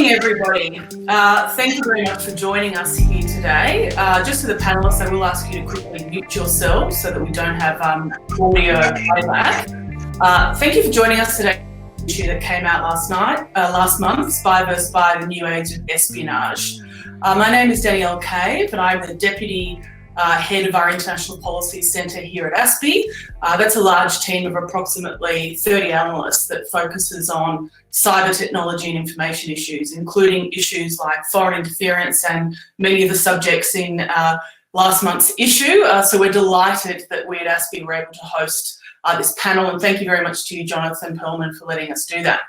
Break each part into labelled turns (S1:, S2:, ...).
S1: Morning, everybody. Thank you very much for joining us here today. Just to the panelists, I will ask you to quickly mute yourselves so that we don't have audio playback. Thank you for joining us today. Issue that came out last month, Spy vs. Spy, the New Age of Espionage. My name is Danielle Cave, and I'm the Deputy Head of our International Policy Centre here at ASPI. That's a large team of approximately 30 analysts that focuses on cyber technology and information issues, including issues like foreign interference and many of the subjects in last month's issue. So we're delighted that we at ASPI were able to host this panel, and thank you very much to you, Jonathan Perlman, for letting us do that.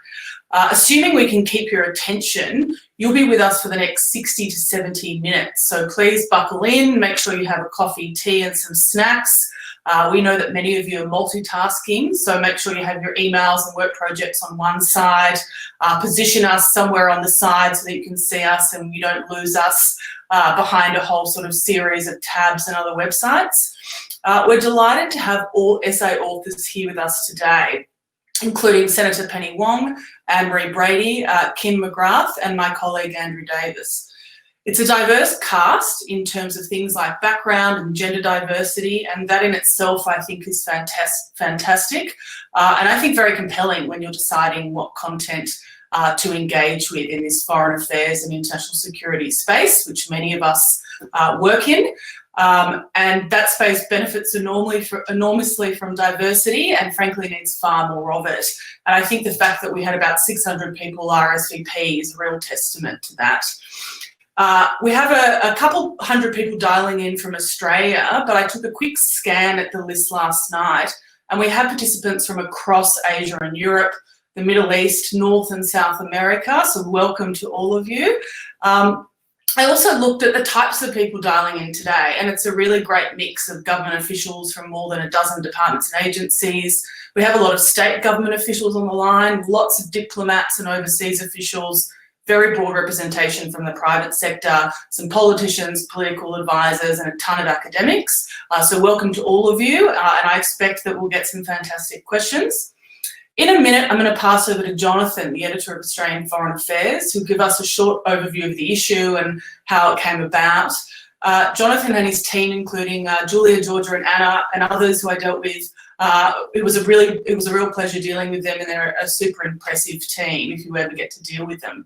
S1: Assuming we can keep your attention, you'll be with us for the next 60 to 70 minutes. So please buckle in, make sure you have a coffee, tea and some snacks. We know that many of you are multitasking, so make sure you have your emails and work projects on one side. Position us somewhere on the side so that you can see us and you don't lose us behind a whole sort of series of tabs and other websites. We're delighted to have all essay authors here with us today, including Senator Penny Wong, Anne-Marie Brady, Kim McGrath, and my colleague Andrew Davis. It's a diverse cast in terms of things like background and gender diversity, and that in itself I think is fantastic, and I think very compelling when you're deciding what content to engage with in this foreign affairs and international security space, which many of us work in. And that space benefits enormously from diversity and frankly needs far more of it. And I think the fact that we had about 600 people RSVP is a real testament to that. We have a couple hundred people dialing in from Australia, but I took a quick scan at the list last night and we have participants from across Asia and Europe, the Middle East, North and South America, so welcome to all of you. I also looked at the types of people dialing in today, and it's a really great mix of government officials from more than a dozen departments and agencies. We have a lot of state government officials on the line, lots of diplomats and overseas officials, very broad representation from the private sector, some politicians, political advisors, and a ton of academics. So welcome to all of you, and I expect that we'll get some fantastic questions. In a minute, I'm going to pass over to Jonathan, the editor of Australian Foreign Affairs, who'll give us a short overview of the issue and how it came about. Jonathan and his team, including Julia, Georgia and Anna and others who I dealt with, it was a real pleasure dealing with them, and they're a super impressive team if you ever get to deal with them.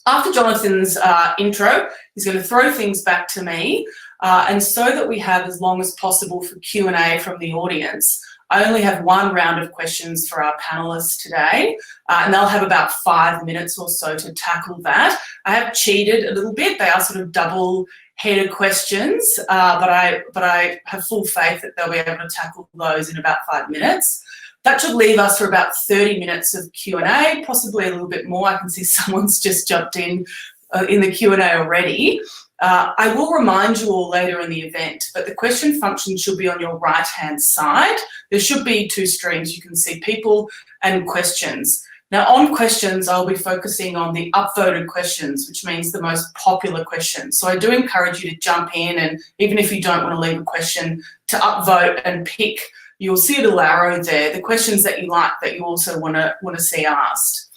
S1: After Jonathan's intro, he's going to throw things back to me, and so that we have as long as possible for Q&A from the audience, I only have one round of questions for our panellists today, and they'll have about 5 minutes or so to tackle that. I have cheated a little bit. They are sort of double-headed questions, but I have full faith that they'll be able to tackle those in about 5 minutes. That should leave us for about 30 minutes of Q&A, possibly a little bit more. I can see someone's just jumped in the Q&A already. I will remind you all later in the event, but the question function should be on your right-hand side. There should be two streams. You can see people and questions. Now, on questions, I'll be focusing on the upvoted questions, which means the most popular questions. So I do encourage you to jump in, and even if you don't want to leave a question, to upvote and pick. You'll see a little arrow there, the questions that you like that you also want to see asked.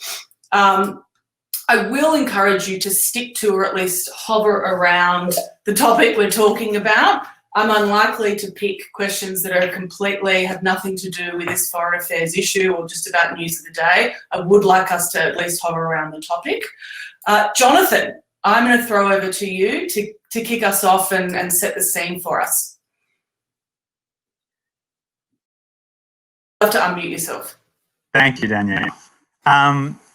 S1: I will encourage you to stick to or at least hover around the topic we're talking about. I'm unlikely to pick questions that have nothing to do with this foreign affairs issue or just about news of the day. I would like us to at least hover around the topic. Jonathan, I'm going to throw over to you to kick us off and set the scene for us. You'll have to unmute yourself.
S2: Thank you, Danielle.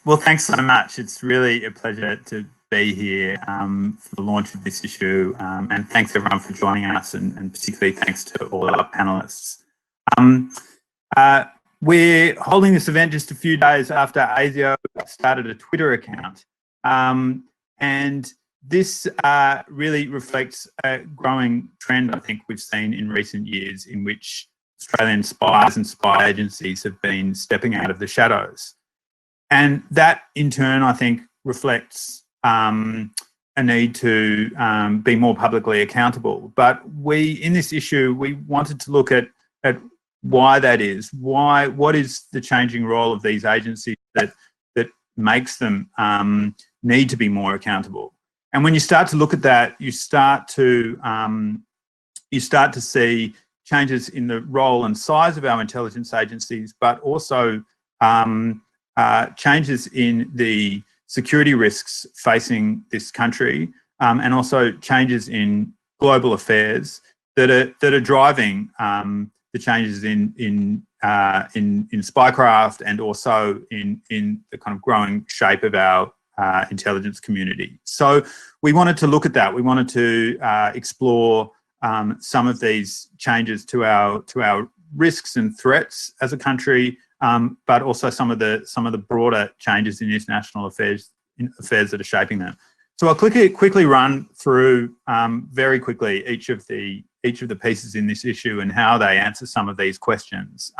S2: Well, thanks so much. It's really a pleasure to be here for the launch of this issue, and thanks everyone for joining us, and particularly thanks to all our panellists. We're holding this event just a few days after ASIO started a Twitter account, and this really reflects a growing trend I think we've seen in recent years in which Australian spies and spy agencies have been stepping out of the shadows. And that, in turn, I think, reflects a need to be more publicly accountable. But in this issue, we wanted to look at why that is. What is the changing role of these agencies that makes them need to be more accountable. And when you start to look at that, you start to see changes in the role and size of our intelligence agencies, but also changes in the security risks facing this country, and also changes in global affairs that are driving the changes in spycraft, and also in the kind of growing shape of our intelligence community. So we wanted to look at that. We wanted to explore some of these changes to our risks and threats as a country, but also some of the broader changes in international affairs that are shaping them. So I'll quickly run through very quickly each of the pieces in this issue and how they answer some of these questions.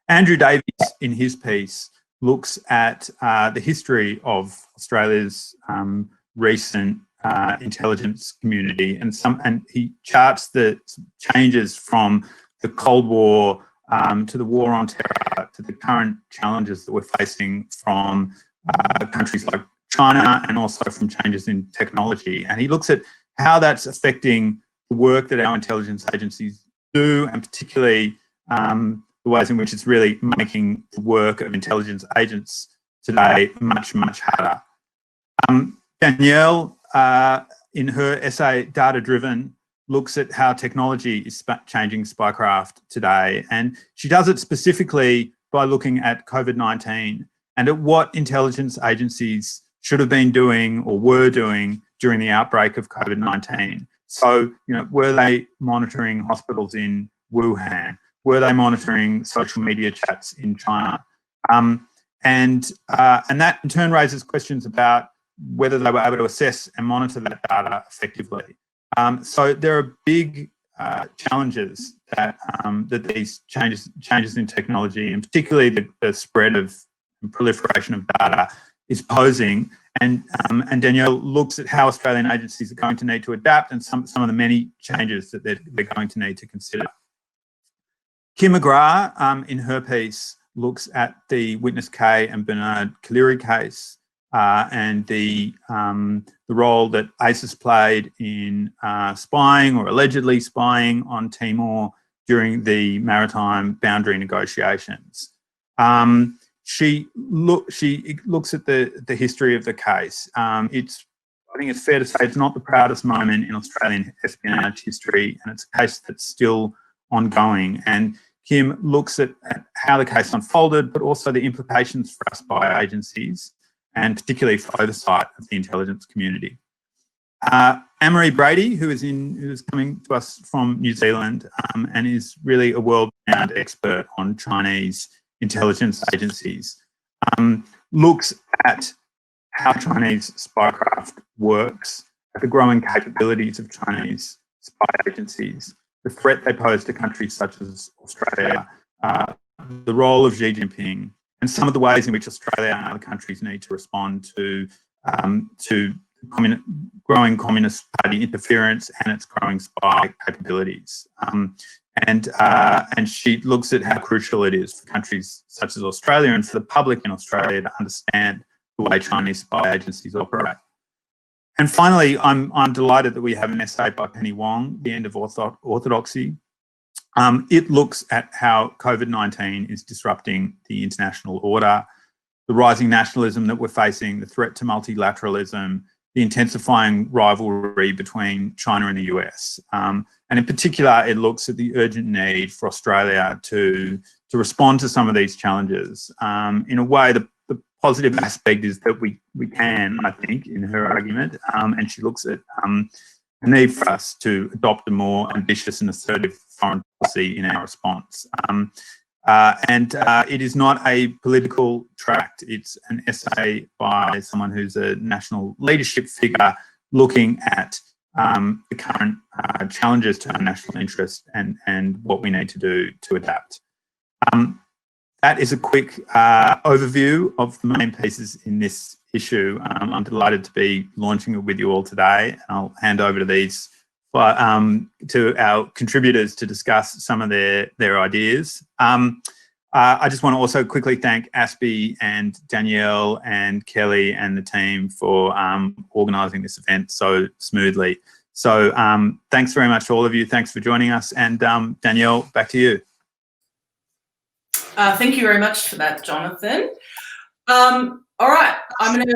S2: Andrew Davies, in his piece, looks at the history of Australia's recent intelligence community, and he charts the changes from the Cold War to the War on Terror to the current challenges that we're facing from countries like China, and also from changes in technology. And he looks at how that's affecting the work that our intelligence agencies do, and particularly the ways in which it's really making the work of intelligence agents today much, much harder. Danielle, in her essay, Data Driven, looks at how technology is changing spycraft today. And she does it specifically by looking at COVID-19 and at what intelligence agencies should have been doing or were doing during the outbreak of COVID-19. So, were they monitoring hospitals in Wuhan? Were they monitoring social media chats in China? And that in turn raises questions about whether they were able to assess and monitor that data effectively. So there are big challenges that these changes in technology, and particularly the spread of and proliferation of data, is posing. And Danielle looks at how Australian agencies are going to need to adapt, and some of the many changes that they're going to need to consider. Kim McGrath, in her piece, looks at the Witness K and Bernard Collaery case, and the role that ASIS played in spying, or allegedly spying, on Timor during the maritime boundary negotiations. She looks at the history of the case. I think it's fair to say it's not the proudest moment in Australian espionage history, and it's a case that's still ongoing. And Kim looks at how the case unfolded, but also the implications for us spy agencies, and particularly for oversight of the intelligence community. Anne-Marie Brady, who is coming to us from New Zealand, and is really a world-renowned expert on Chinese intelligence agencies, looks at how Chinese spycraft works, at the growing capabilities of Chinese spy agencies, the threat they pose to countries such as Australia, the role of Xi Jinping, and some of the ways in which Australia and other countries need to respond to growing Communist Party interference and its growing spy capabilities. And she looks at how crucial it is for countries such as Australia and for the public in Australia to understand the way Chinese spy agencies operate. And finally, I'm delighted that we have an essay by Penny Wong, The End of Orthodoxy. It looks at how COVID-19 is disrupting the international order, the rising nationalism that we're facing, the threat to multilateralism, the intensifying rivalry between China and the US. And in particular, it looks at the urgent need for Australia to respond to some of these challenges. In a way, the positive aspect is that we can, I think, in her argument, and she looks at the need for us to adopt a more ambitious and assertive foreign policy in our response. It is not a political tract. It's an essay by someone who's a national leadership figure looking at the current challenges to our national interest and what we need to do to adapt. That is a quick overview of the main pieces in this issue. I'm delighted to be launching it with you all today, and I'll hand over to these to our contributors to discuss some of their ideas. I just want to also quickly thank ASPI and Danielle and Kelly and the team for organising this event so smoothly. So thanks very much to all of you. Thanks for joining us. And Danielle, back to you.
S1: Thank you very much for that, Jonathan. All right, I'm going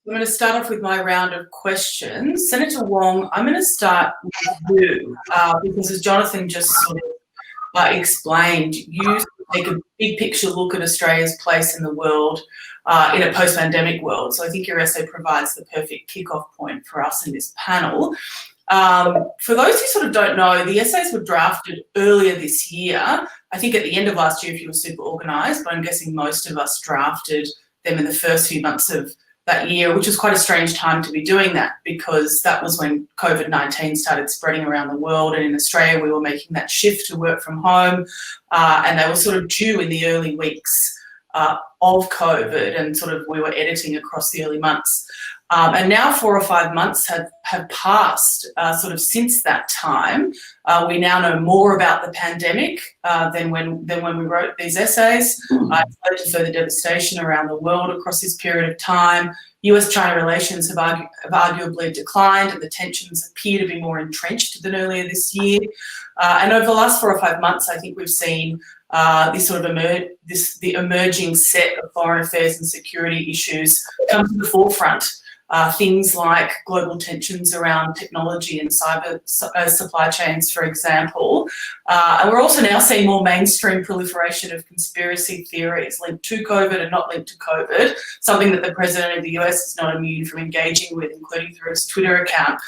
S1: to start off with my round of questions. Senator Wong, I'm going to start with you because, as Jonathan just sort of explained, you take a big picture look at Australia's place in the world, in a post-pandemic world. So I think your essay provides the perfect kickoff point for us in this panel. For those who sort of don't know, the essays were drafted earlier this year. I think at the end of last year if you were super organised, but I'm guessing most of us drafted them in the first few months of that year, which was quite a strange time to be doing that because that was when COVID-19 started spreading around the world, and in Australia we were making that shift to work from home, and they were sort of due in the early weeks of COVID, and sort of we were editing across the early months. And now 4 or 5 months have passed sort of since that time. We now know more about the pandemic than when we wrote these essays. It's led to further devastation around the world across this period of time. US-China relations have arguably declined, and the tensions appear to be more entrenched than earlier this year. And over the last 4 or 5 months, I think we've seen this sort of the emerging set of foreign affairs and security issues come to the forefront. Things like global tensions around technology and cyber supply chains, for example. And we're also now seeing more mainstream proliferation of conspiracy theories linked to COVID and not linked to COVID, something that the President of the US is not immune from engaging with, including through his Twitter account.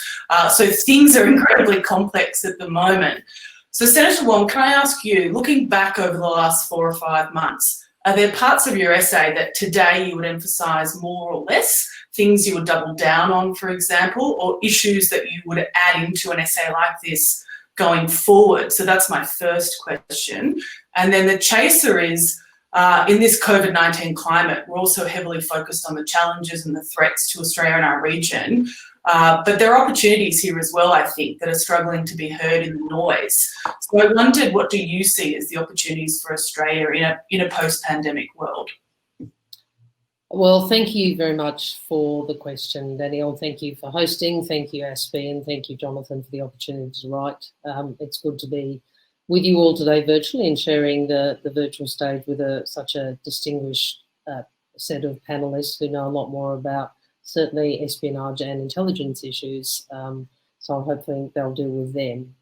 S1: So things are incredibly complex at the moment. So Senator Wong, can I ask you, looking back over the last 4 or 5 months, are there parts of your essay that today you would emphasise more or less, things you would double down on, for example, or issues that you would add into an essay like this going forward? So that's my first question. And then the chaser is, in this COVID-19 climate, we're also heavily focused on the challenges and the threats to Australia and our region. But there are opportunities here as well, I think, that are struggling to be heard in the noise. So I wondered, what do you see as the opportunities for Australia in a post-pandemic world?
S3: Well, thank you very much for the question, Danielle. Thank you for hosting. Thank you, ASPI, and thank you, Jonathan, for the opportunity to write. It's good to be with you all today virtually and sharing the virtual stage with such a distinguished set of panellists who know a lot more about certainly espionage and intelligence issues, so hopefully they'll deal with them.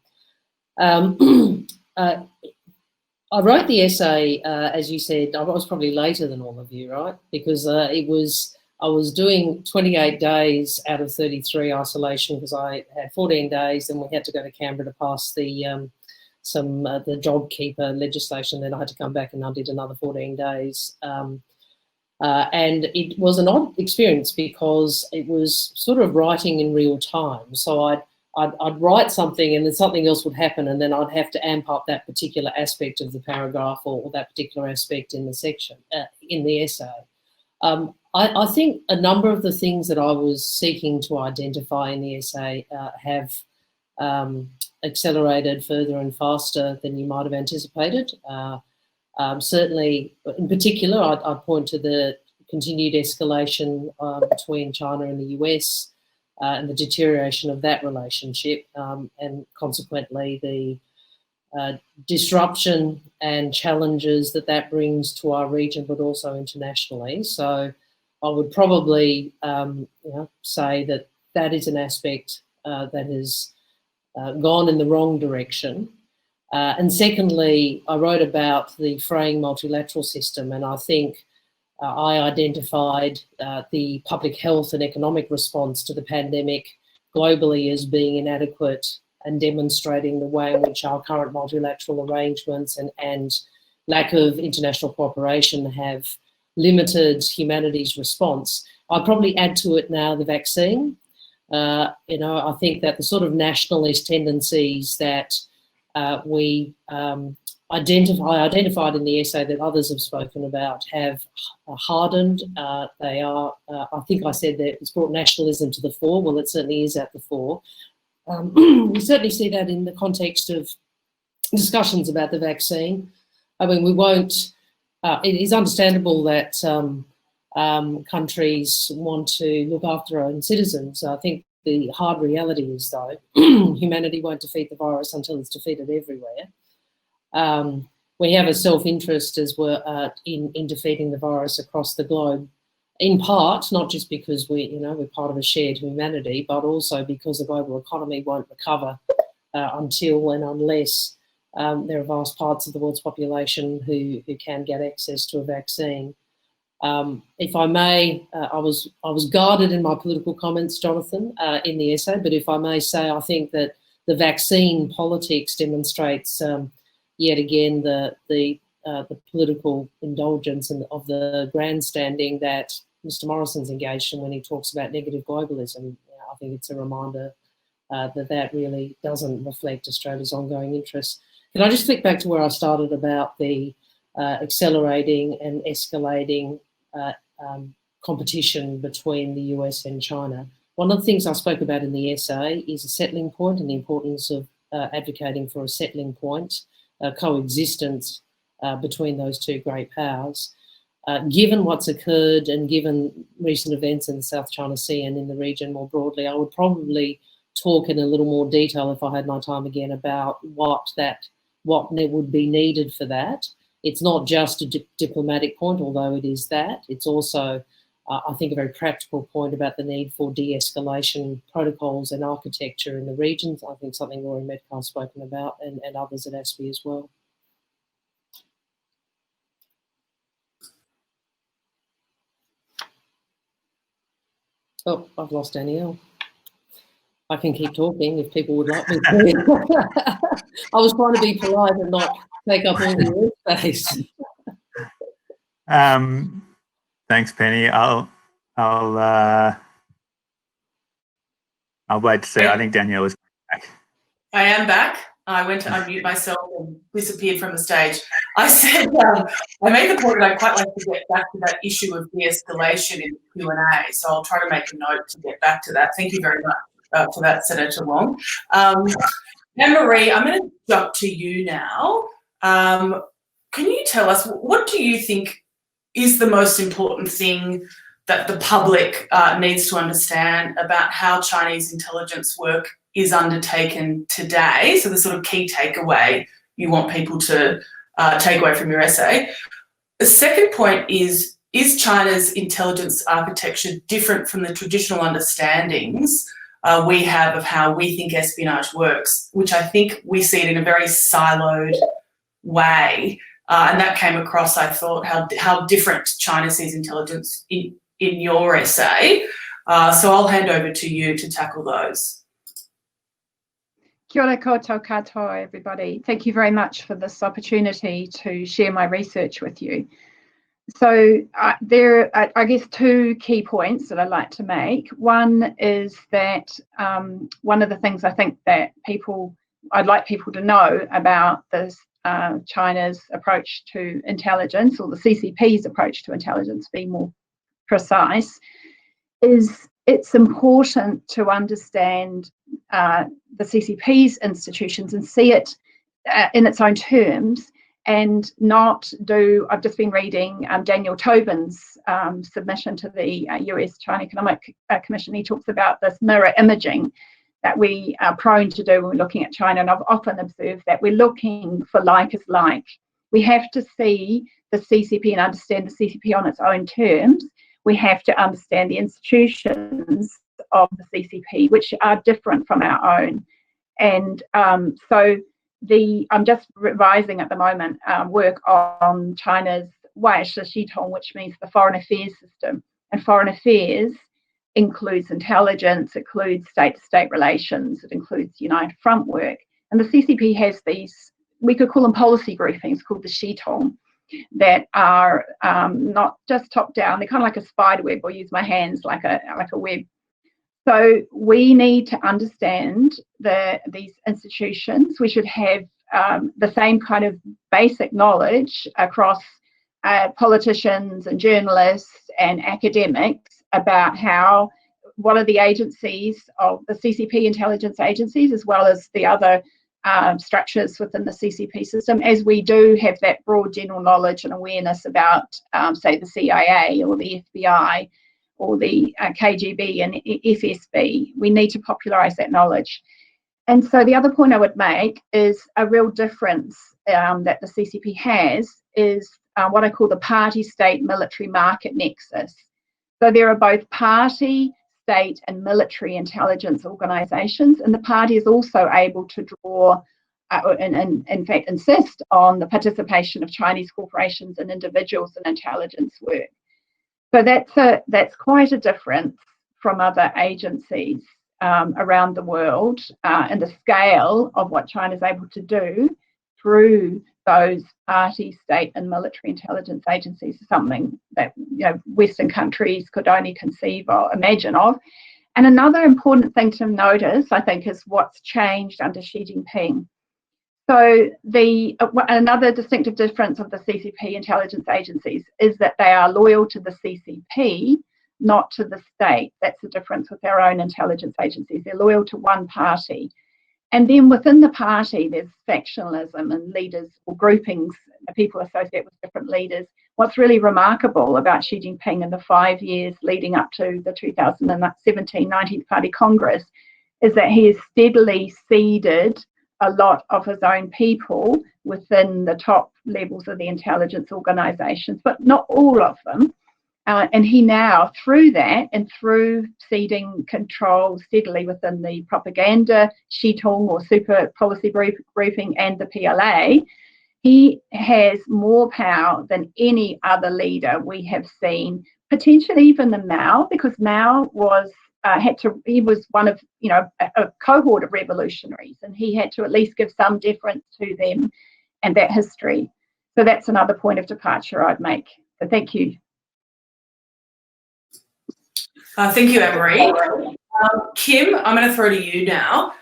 S3: I wrote the essay, as you said, I was probably later than all of you, right? Because I was doing 28 days out of 33 isolation because I had 14 days and we had to go to Canberra to pass the JobKeeper legislation. Then I had to come back and I did another 14 days. And it was an odd experience because it was sort of writing in real time. So I'd write something and then something else would happen and then I'd have to amp up that particular aspect of the paragraph or that particular aspect in the section, in the essay. I think a number of the things that I was seeking to identify in the essay have accelerated further and faster than you might have anticipated. Certainly, in particular, I'd point to the continued escalation between China and the US and the deterioration of that relationship and consequently the disruption and challenges that brings to our region, but also internationally. So I would probably say that is an aspect that has gone in the wrong direction. And secondly, I wrote about the fraying multilateral system, and I think I identified the public health and economic response to the pandemic globally as being inadequate and demonstrating the way in which our current multilateral arrangements and lack of international cooperation have limited humanity's response. I'd probably add to it now the vaccine. I think that the sort of nationalist tendencies that I identified in the essay that others have spoken about have hardened. They are, I think I said that it's brought nationalism to the fore. Well, it certainly is at the fore. We certainly see that in the context of discussions about the vaccine. I mean, we won't it is understandable that countries want to look after their own citizens. I think the hard reality is, though, humanity won't defeat the virus until it's defeated everywhere. We have a self-interest as we're in defeating the virus across the globe, in part, not just because we're part of a shared humanity, but also because the global economy won't recover until and unless there are vast parts of the world's population who can get access to a vaccine. If I may, I was guarded in my political comments, Jonathan, in the essay, but if I may say, I think that the vaccine politics demonstrates yet again the political indulgence and of the grandstanding that Mr. Morrison's engaged in when he talks about negative globalism. I think it's a reminder that really doesn't reflect Australia's ongoing interests. Can I just flick back to where I started about the accelerating and escalating competition between the US and China? One of the things I spoke about in the essay is a settling point and the importance of advocating for a settling point, coexistence between those two great powers. Given what's occurred and given recent events in the South China Sea and in the region more broadly, I would probably talk in a little more detail, if I had my time again, about what would be needed for that. It's not just a diplomatic point, although it is that. It's also, I think, a very practical point about the need for de-escalation protocols and architecture in the regions. I think something Rory Metcalf's spoken about and others at ASPI as well. Oh, I've lost Danielle. I can keep talking if people would like me to. I was trying to be polite and not take up all the space.
S2: Thanks, Penny. I'll wait to see. I think Danielle is back.
S1: I am back. I went to unmute myself and disappeared from the stage. I said, I made the point that I'd quite like to get back to that issue of de-escalation in Q&A, so I'll try to make a note to get back to that. Thank you very much for that, Senator Wong. Anne-Marie, I'm going to jump to you now. Can you tell us, what do you think is the most important thing that the public needs to understand about how Chinese intelligence work is undertaken today? So the sort of key takeaway you want people to take away from your essay. The second point is China's intelligence architecture different from the traditional understandings we have of how we think espionage works, which I think we see it in a very siloed way. And that came across, I thought, how different China sees intelligence in your essay. So I'll hand over to you to tackle those.
S4: Kia ora koutou katoa, everybody. Thank you very much for this opportunity to share my research with you. So there are, I guess, two key points that I'd like to make. One is that one of the things I think that I'd like people to know about this China's approach to intelligence, or the CCP's approach to intelligence, being more precise, is it's important to understand the CCP's institutions and see it in its own terms, and not do. I've just been reading Daniel Tobin's submission to the US-China Economic Commission. He talks about this mirror imaging that we are prone to do when we're looking at China, and I've often observed that we're looking for like as like. We have to see the CCP and understand the CCP on its own terms. We have to understand the institutions of the CCP, which are different from our own. And so I'm just revising at the moment work on China's Waishishitong, which means the foreign affairs system. And foreign affairs includes intelligence, includes state-to-state relations, it includes United Front work. And the CCP has these, we could call them policy groupings, called the Shitong, that are not just top-down, they're kind of like a spider web, or use my hands like a web. So we need to understand these institutions. We should have the same kind of basic knowledge across politicians and journalists and academics about what are the agencies of the CCP intelligence agencies, as well as the other structures within the CCP system, as we do have that broad general knowledge and awareness about, say, the CIA or the FBI or the KGB and FSB. We need to popularise that knowledge. And so the other point I would make is a real difference that the CCP has is what I call the party, state, military market nexus. So there are both party, state and military intelligence organisations, and the party is also able to draw and in fact insist on the participation of Chinese corporations and individuals in intelligence work. So that's quite a difference from other agencies around the world, and the scale of what China is able to do through those party, state and military intelligence agencies is something that Western countries could only conceive or imagine of. And another important thing to notice, I think, is what's changed under Xi Jinping. So another distinctive difference of the CCP intelligence agencies is that they are loyal to the CCP, not to the state. That's the difference with our own intelligence agencies. They're loyal to one party. And then within the party, there's factionalism and leaders or groupings, people associate with different leaders. What's really remarkable about Xi Jinping in the 5 years leading up to the 2017 19th Party Congress is that he has steadily seeded a lot of his own people within the top levels of the intelligence organisations, but not all of them. And he now, through that and through ceding control steadily within the propaganda, Shitong or super policy briefing and the PLA, he has more power than any other leader we have seen, potentially even the Mao, because Mao was he was one of a cohort of revolutionaries, and he had to at least give some deference to them and that history. So that's another point of departure I'd make. So thank you.
S1: Thank you, Anne-Marie. Kim, I'm going to throw to you now.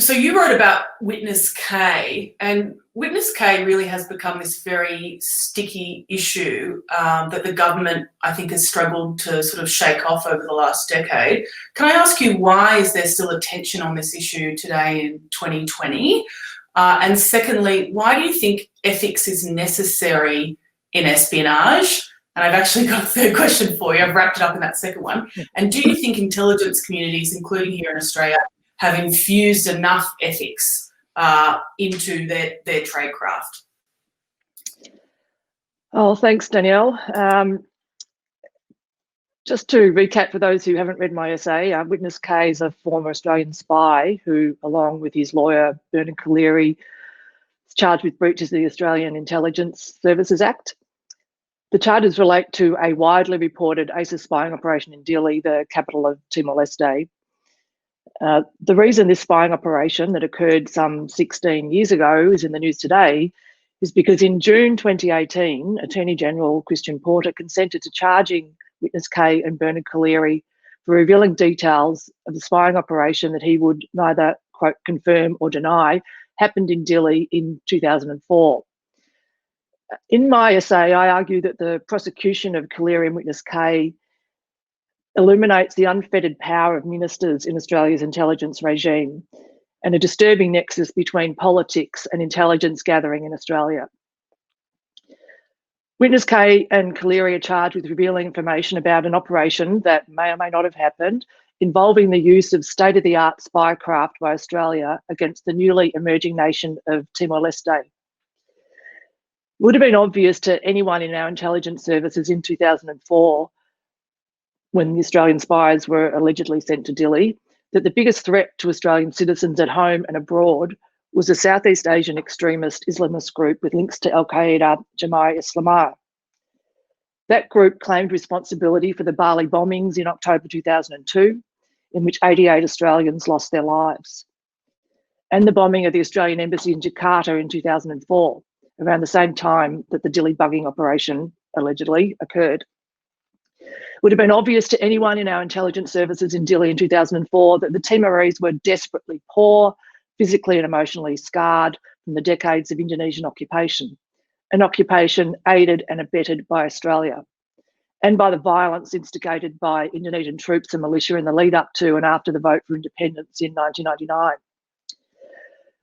S1: So you wrote about Witness K, and Witness K really has become this very sticky issue that the government, I think, has struggled to sort of shake off over the last decade. Can I ask you, why is there still a tension on this issue today in 2020? And secondly, why do you think ethics is necessary in espionage? And I've actually got a third question for you. I've wrapped it up in that second one. And do you think intelligence communities, including here in Australia, have infused enough ethics into their tradecraft?
S5: Oh, thanks, Danielle. Just to recap for those who haven't read my essay, Witness K is a former Australian spy who, along with his lawyer, Bernard Collaery, is charged with breaches of the Australian Intelligence Services Act. The charges relate to a widely reported ASIS spying operation in Dili, the capital of Timor-Leste. The reason this spying operation that occurred some 16 years ago is in the news today is because in June 2018, Attorney General Christian Porter consented to charging Witness K and Bernard Collaery for revealing details of the spying operation that he would neither, quote, confirm or deny happened in Dili in 2004. In my essay, I argue that the prosecution of Collaery and Witness K illuminates the unfettered power of ministers in Australia's intelligence regime and a disturbing nexus between politics and intelligence gathering in Australia. Witness K and Collaery are charged with revealing information about an operation that may or may not have happened involving the use of state-of-the-art spycraft by Australia against the newly emerging nation of Timor-Leste. Would have been obvious to anyone in our intelligence services in 2004, when the Australian spies were allegedly sent to Dili, that the biggest threat to Australian citizens at home and abroad was a Southeast Asian extremist Islamist group with links to Al-Qaeda, Jemaah-e-Islamah. That group claimed responsibility for the Bali bombings in October 2002, in which 88 Australians lost their lives, and the bombing of the Australian Embassy in Jakarta in 2004, around the same time that the Dili bugging operation allegedly occurred. It would have been obvious to anyone in our intelligence services in Dili in 2004 that the Timorese were desperately poor, physically and emotionally scarred from the decades of Indonesian occupation, an occupation aided and abetted by Australia, and by the violence instigated by Indonesian troops and militia in the lead up to and after the vote for independence in 1999.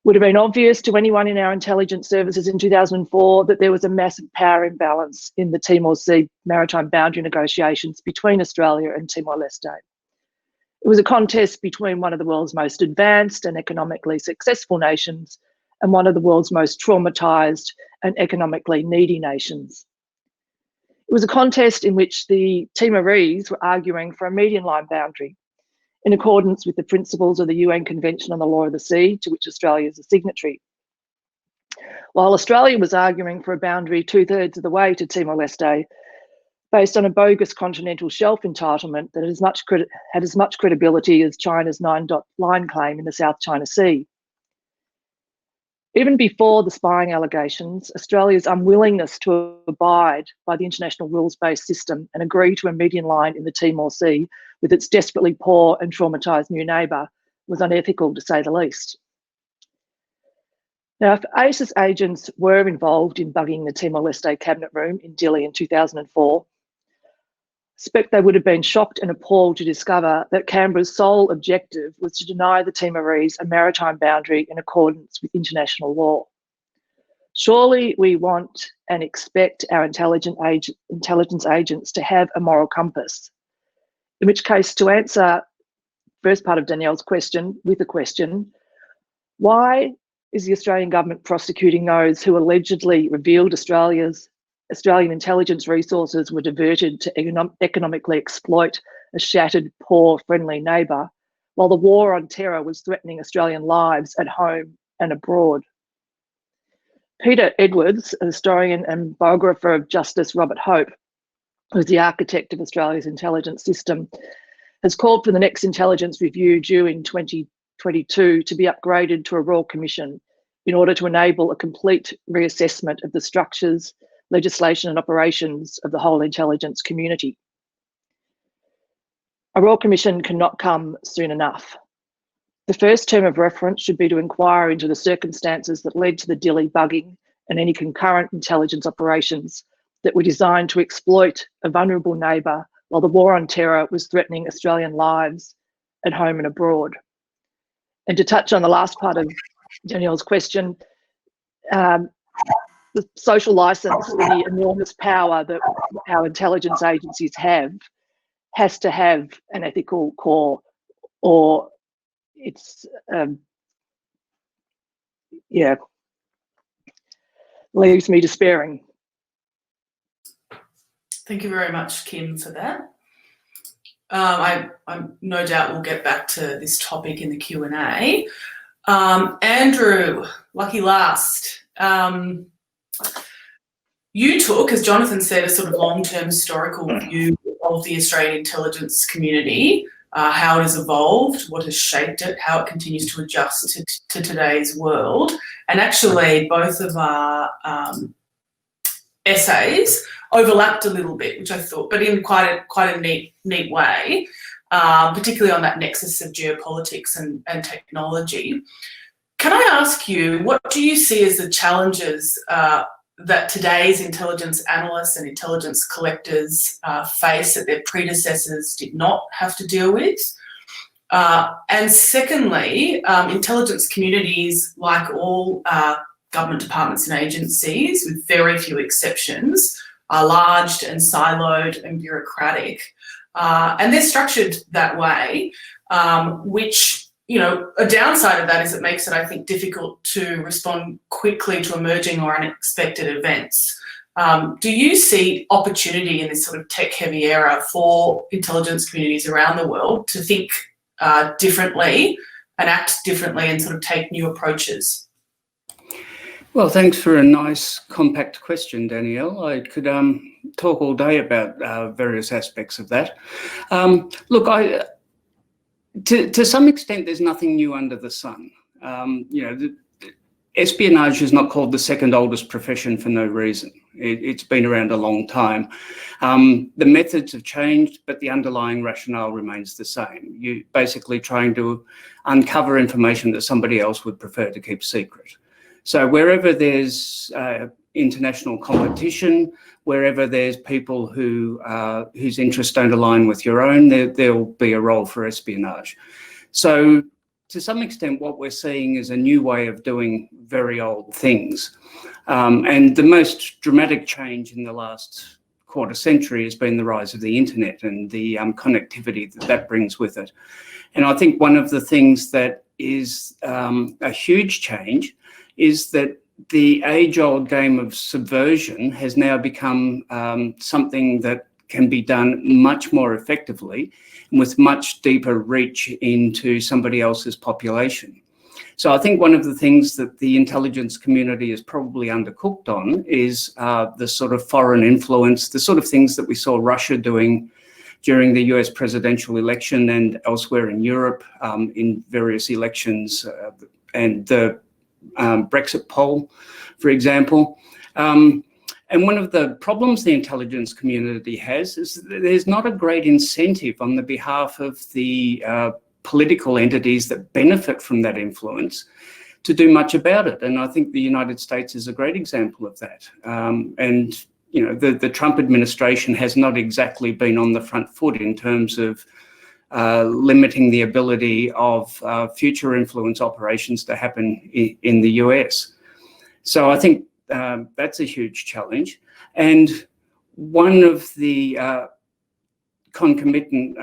S5: Would have been obvious to anyone in our intelligence services in 2004 that there was a massive power imbalance in the Timor Sea maritime boundary negotiations between Australia and Timor-Leste. It was a contest between one of the world's most advanced and economically successful nations and one of the world's most traumatised and economically needy nations. It was a contest in which the Timorese were arguing for a median line boundary in accordance with the principles of the UN Convention on the Law of the Sea, to which Australia is a signatory. While Australia was arguing for a boundary 2/3 of the way to Timor-Leste, based on a bogus continental shelf entitlement that had as much credibility as China's 9-dot line claim in the South China Sea. Even before the spying allegations, Australia's unwillingness to abide by the international rules-based system and agree to a median line in the Timor Sea with its desperately poor and traumatised new neighbour was unethical, to say the least. Now, if ASIS agents were involved in bugging the Timor-Leste cabinet room in Dili in 2004, I suspect they would have been shocked and appalled to discover that Canberra's sole objective was to deny the Timorese a maritime boundary in accordance with international law. Surely we want and expect our intelligence agents to have a moral compass, in which case, to answer the first part of Danielle's question with a question, why is the Australian government prosecuting those who allegedly revealed Australian intelligence resources were diverted to economically exploit a shattered, poor, friendly neighbour, while the war on terror was threatening Australian lives at home and abroad? Peter Edwards, a historian and biographer of Justice Robert Hope, who's the architect of Australia's intelligence system, has called for the next intelligence review due in 2022 to be upgraded to a Royal Commission in order to enable a complete reassessment of the structures, legislation and operations of the whole intelligence community. A Royal Commission cannot come soon enough. The first term of reference should be to inquire into the circumstances that led to the Dili bugging and any concurrent intelligence operations that were designed to exploit a vulnerable neighbour while the war on terror was threatening Australian lives at home and abroad. And to touch on the last part of Danielle's question, the social licence, the enormous power that our intelligence agencies have, has to have an ethical core, or it's, leaves me despairing.
S1: Thank you very much, Kim, for that. I no doubt we'll get back to this topic in the Q&A. Andrew, lucky last. You took, as Jonathan said, a sort of long-term historical view of the Australian intelligence community, how it has evolved, what has shaped it, how it continues to adjust to today's world. And actually, both of our essays overlapped a little bit, which I thought, but in quite a neat way, particularly on that nexus of geopolitics and technology. Can I ask you, what do you see as the challenges that today's intelligence analysts and intelligence collectors face that their predecessors did not have to deal with? And secondly, intelligence communities, like all government departments and agencies, with very few exceptions, are large and siloed and bureaucratic. And they're structured that way, which, you know, a downside of that is it makes it, I think, difficult to respond quickly to emerging or unexpected events. Do you see opportunity in this sort of tech-heavy era for intelligence communities around the world to think differently and act differently and sort of take new approaches?
S6: Well, thanks for a nice, compact question, Danielle. I could talk all day about various aspects of that. Look, to some extent, there's nothing new under the sun. Espionage is not called the second oldest profession for no reason. It's been around a long time. The methods have changed, but the underlying rationale remains the same. You're basically trying to uncover information that somebody else would prefer to keep secret. So wherever there's international competition, wherever there's people whose interests don't align with your own, there'll be a role for espionage. So to some extent, what we're seeing is a new way of doing very old things. And the most dramatic change in the last quarter century has been the rise of the internet and the connectivity that brings with it. And I think one of the things that is a huge change is that the age-old game of subversion has now become something that can be done much more effectively and with much deeper reach into somebody else's population. So I think one of the things that the intelligence community is probably undercooked on is the sort of foreign influence, the sort of things that we saw Russia doing during the US presidential election and elsewhere in Europe in various elections and the Brexit poll, for example. And one of the problems the intelligence community has is that there's not a great incentive on the behalf of the political entities that benefit from that influence to do much about it. And I think the United States is a great example of that. And you know, the Trump administration has not exactly been on the front foot in terms of limiting the ability of future influence operations to happen in the US. So I think that's a huge challenge. And one of the concomitant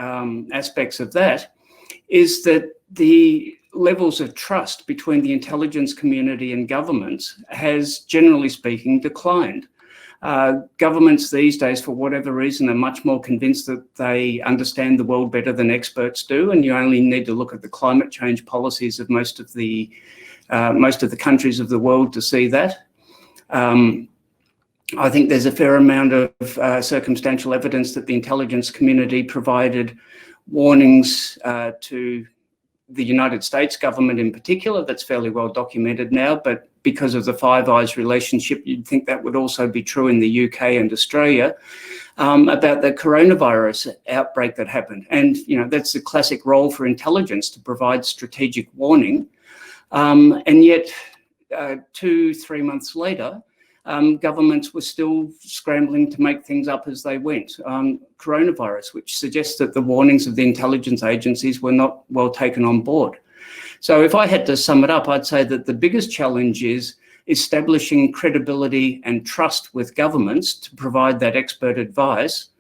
S6: aspects of that is that the levels of trust between the intelligence community and governments has, generally speaking, declined. Governments these days, for whatever reason, are much more convinced that they understand the world better than experts do, and you only need to look at the climate change policies of most of the countries of the world to see that. I think there's a fair amount of circumstantial evidence that the intelligence community provided warnings to the United States government in particular. That's fairly well documented now, but because of the Five Eyes relationship, you'd think that would also be true in the UK and Australia about the coronavirus outbreak that happened. And, you know, that's the classic role for intelligence, to provide strategic warning. And yet 2-3 months later, governments were still scrambling to make things up as they went. Coronavirus, which suggests that the warnings of the intelligence agencies were not well taken on board. So if I had to sum it up, I'd say that the biggest challenge is establishing credibility and trust with governments to provide that expert advice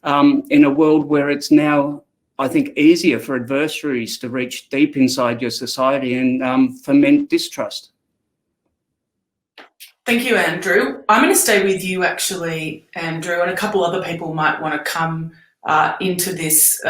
S6: in a world where it's now, I think, easier for adversaries to reach deep inside your society and foment distrust.
S1: Thank you, Andrew. I'm going to stay with you, actually, Andrew, and a couple other people might want to come into this,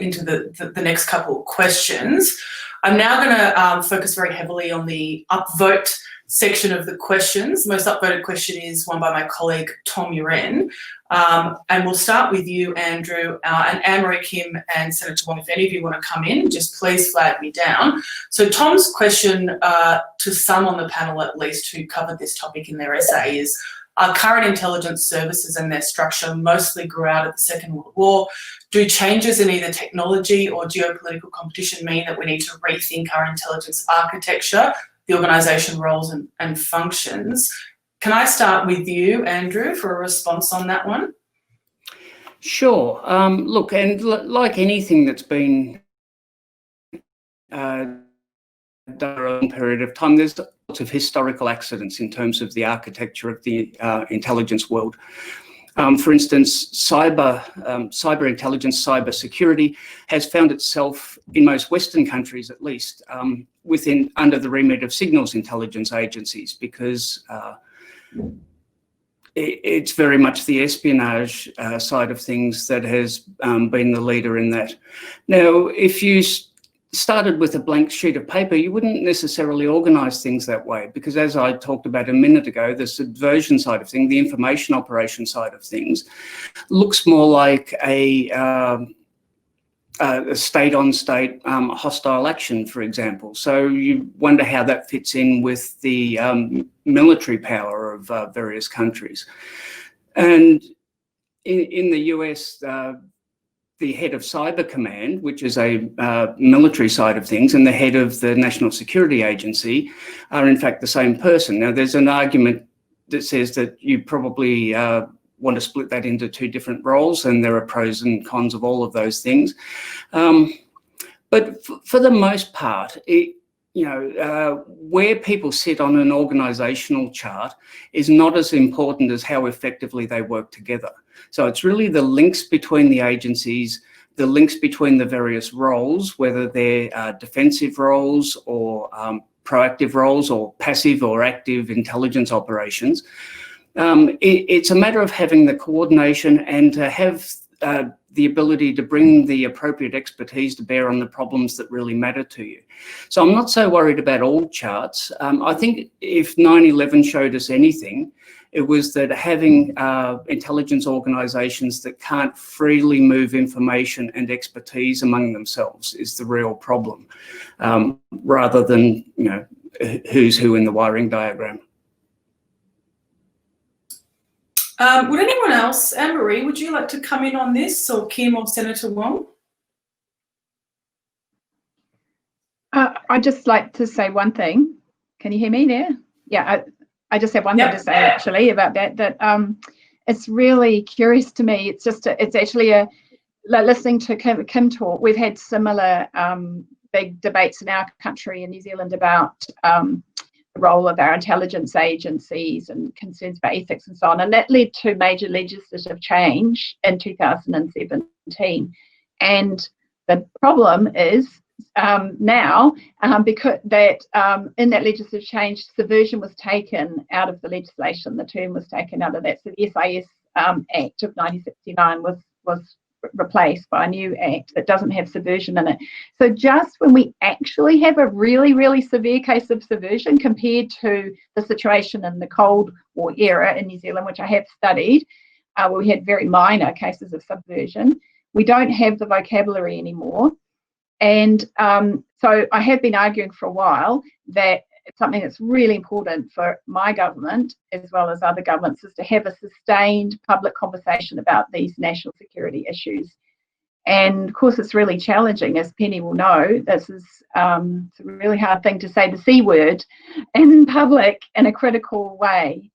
S1: into the next couple of questions. I'm now going to focus very heavily on the upvote section of the questions. The most upvoted question is one by my colleague, Tom Uren. And we'll start with you, Andrew, and Anne-Marie Kim and Senator Wong. If any of you want to come in, just please flag me down. So Tom's question to some on the panel, at least, who covered this topic in their essay is, our current intelligence services and their structure mostly grew out of the Second World War. Do changes in either technology or geopolitical competition mean that we need to rethink our intelligence architecture, the organisation roles and functions? Can I start with you, Andrew, for a response on that one?
S6: Sure. Look, and like anything that's been done over a long period of time, there's lots of historical accidents in terms of the architecture of the intelligence world. For instance, cyber intelligence, cyber security has found itself, in most Western countries at least, under the remit of signals intelligence agencies, because it's very much the espionage side of things that has been the leader in that. Now, if you started with a blank sheet of paper, you wouldn't necessarily organise things that way, because as I talked about a minute ago, the subversion side of things, the information operation side of things, looks more like a state-on-state hostile action, for example. So you wonder how that fits in with the military power of various countries. And in the US, the head of Cyber Command, which is a military side of things, and the head of the National Security Agency are in fact the same person. Now, there's an argument that says that you probably want to split that into two different roles, and there are pros and cons of all of those things. But for the most part, where people sit on an organisational chart is not as important as how effectively they work together. So it's really the links between the agencies, the links between the various roles, whether they're defensive roles or proactive roles or passive or active intelligence operations. It's a matter of having the coordination and to have the ability to bring the appropriate expertise to bear on the problems that really matter to you. So I'm not so worried about all charts. I think if 9/11 showed us anything, it was that having intelligence organisations that can't freely move information and expertise among themselves is the real problem, rather than who's who in the wiring diagram.
S1: Would anyone else, Anne-Marie, would you like to come in on this, or Kim or Senator Wong?
S4: I'd just like to say one thing. Can you hear me there? Yeah, I just have one thing to say actually about that it's really curious to me. It's actually listening to Kim talk. We've had similar big debates in our country in New Zealand about the role of our intelligence agencies and concerns about ethics and so on, and that led to major legislative change in 2017. And the problem is now, because that in that legislative change, subversion was taken out of the legislation. The term was taken out of that. So the SIS Act of 1969 was replaced by a new act that doesn't have subversion in it. So just when we actually have a really, really severe case of subversion compared to the situation in the Cold War era in New Zealand, which I have studied, where we had very minor cases of subversion, we don't have the vocabulary anymore. And so I have been arguing for a while that it's something that's really important for my government, as well as other governments, is to have a sustained public conversation about these national security issues. And of course, it's really challenging, as Penny will know. This is it's a really hard thing to say the C word in public in a critical way.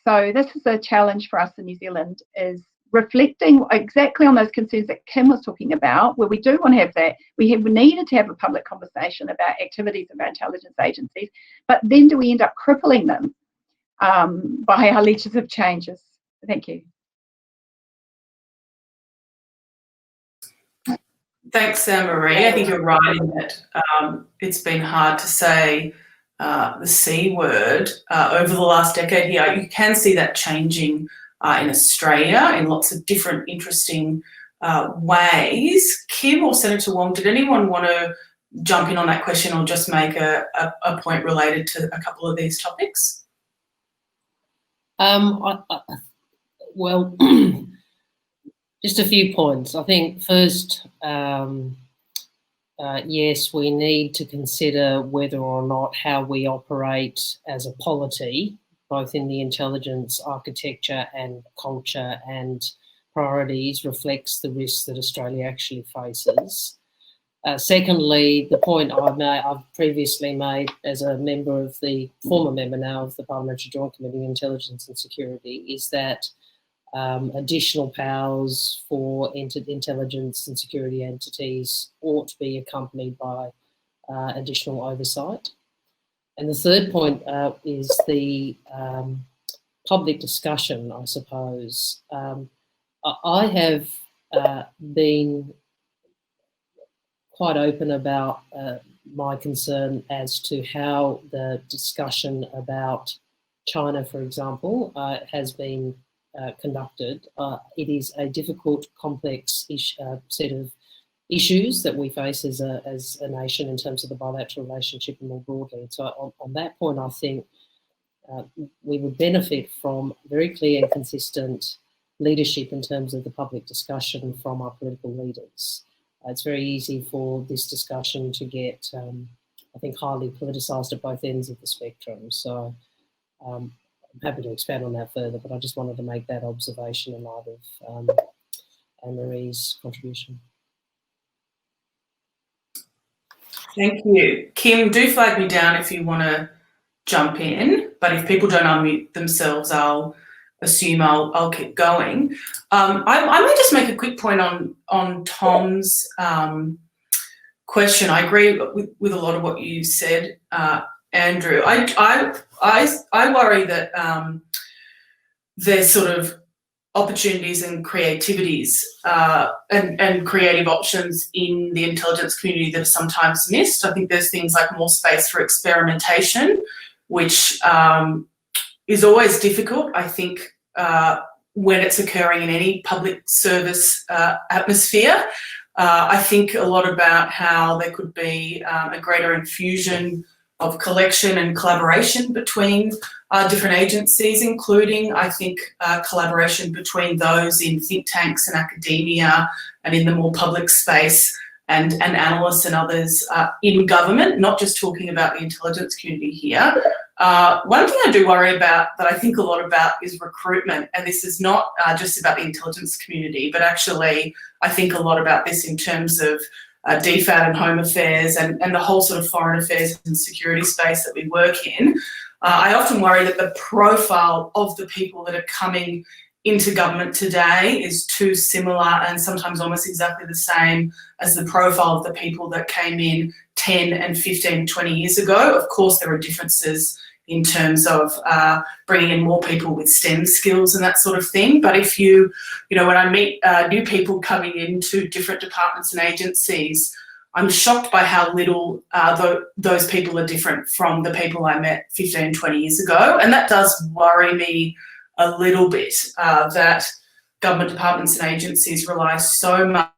S4: So this is a challenge for us in New Zealand, is reflecting exactly on those concerns that Kim was talking about, where we do want to have that. We needed to have a public conversation about activities of our intelligence agencies, but then do we end up crippling them by our legislative changes? Thank you.
S1: Thanks, Anne-Marie. I think you're right in that it's been hard to say the C word over the last decade here. You can see that changing in Australia in lots of different interesting ways. Kim or Senator Wong, did anyone want to jump in on that question or just make a point related to a couple of these topics?
S3: Well, just a few points. I think first, yes, we need to consider whether or not how we operate as a polity, both in the intelligence architecture and culture and priorities, reflects the risks that Australia actually faces. Secondly, the point I've previously made as a member of the former member now of the Parliamentary Joint Committee on Intelligence and Security is that additional powers for intelligence and security entities ought to be accompanied by additional oversight. And the third point is the public discussion, I suppose. I have been quite open about my concern as to how the discussion about China, for example, has been conducted. It is a difficult, complex set of issues that we face as a nation in terms of the bilateral relationship and more broadly. So on that point, I think we would benefit from very clear and consistent leadership in terms of the public discussion from our political leaders. It's very easy for this discussion to get, I think, highly politicised at both ends of the spectrum. So I'm happy to expand on that further, but I just wanted to make that observation in light of Anne-Marie's contribution.
S1: Thank you. Kim, do flag me down if you want to jump in, but if people don't unmute themselves, I'll assume I'll keep going. I may just make a quick point on Tom's question. I agree with a lot of what you said, Andrew. I worry that there's sort of opportunities and creativities and creative options in the intelligence community that are sometimes missed. I think there's things like more space for experimentation, which is always difficult, I think, when it's occurring in any public service atmosphere. I think a lot about how there could be a greater infusion of collection and collaboration between different agencies, including, I think, collaboration between those in think tanks and academia and in the more public space and analysts and others in government, not just talking about the intelligence community here. One thing I do worry about, that I think a lot about, is recruitment. And this is not just about the intelligence community, but actually I think a lot about this in terms of DFAT and Home Affairs and the whole sort of foreign affairs and security space that we work in. I often worry that the profile of the people that are coming into government today is too similar and sometimes almost exactly the same as the profile of the people that came in 10 and 15, 20 years ago. Of course, there are differences in terms of bringing in more people with STEM skills and that sort of thing. But if you know, when I meet new people coming into different departments and agencies, I'm shocked by how little those people are different from the people I met 15, 20 years ago. And that does worry me a little bit, that government departments and agencies rely so much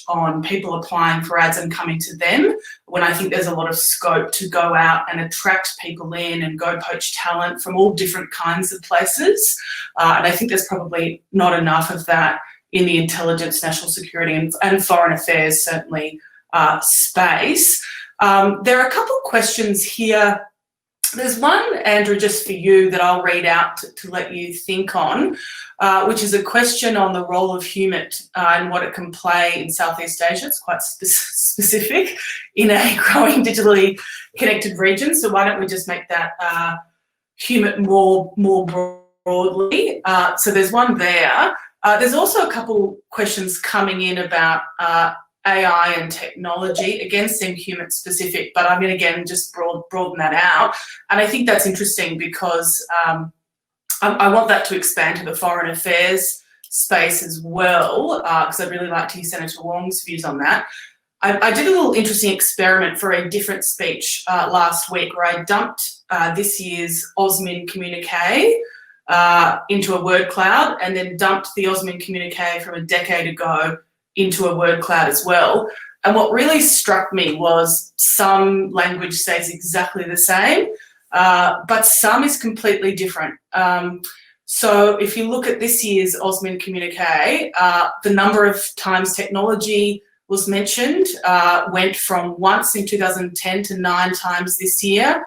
S1: on people applying for ads and coming to them, when I think there's a lot of scope to go out and attract people in and go poach talent from all different kinds of places. And I think there's probably not enough of that in the intelligence, national security and foreign affairs, certainly, space. There are a couple of questions here. There's one, Andrew, just for you that I'll read out to let you think on, which is a question on the role of HUMIT and what it can play in Southeast Asia. It's quite specific in a growing digitally connected region. So why don't we just make that HUMIT more broadly? So there's one there. There's also a couple questions coming in about AI and technology, again, seem HUMIT specific, but I'm going to again just broaden that out. And I think that's interesting because I want that to expand to the foreign affairs space as well, because I'd really like to hear Senator Wong's views on that. I did a little interesting experiment for a different speech last week where I dumped this year's Osmin communique into a word cloud and then dumped the Osmin communique from a decade ago into a word cloud as well. And what really struck me was some language stays exactly the same, but some is completely different. So if you look at this year's Osmin communique, the number of times technology was mentioned went from once in 2010 to 9 times this year.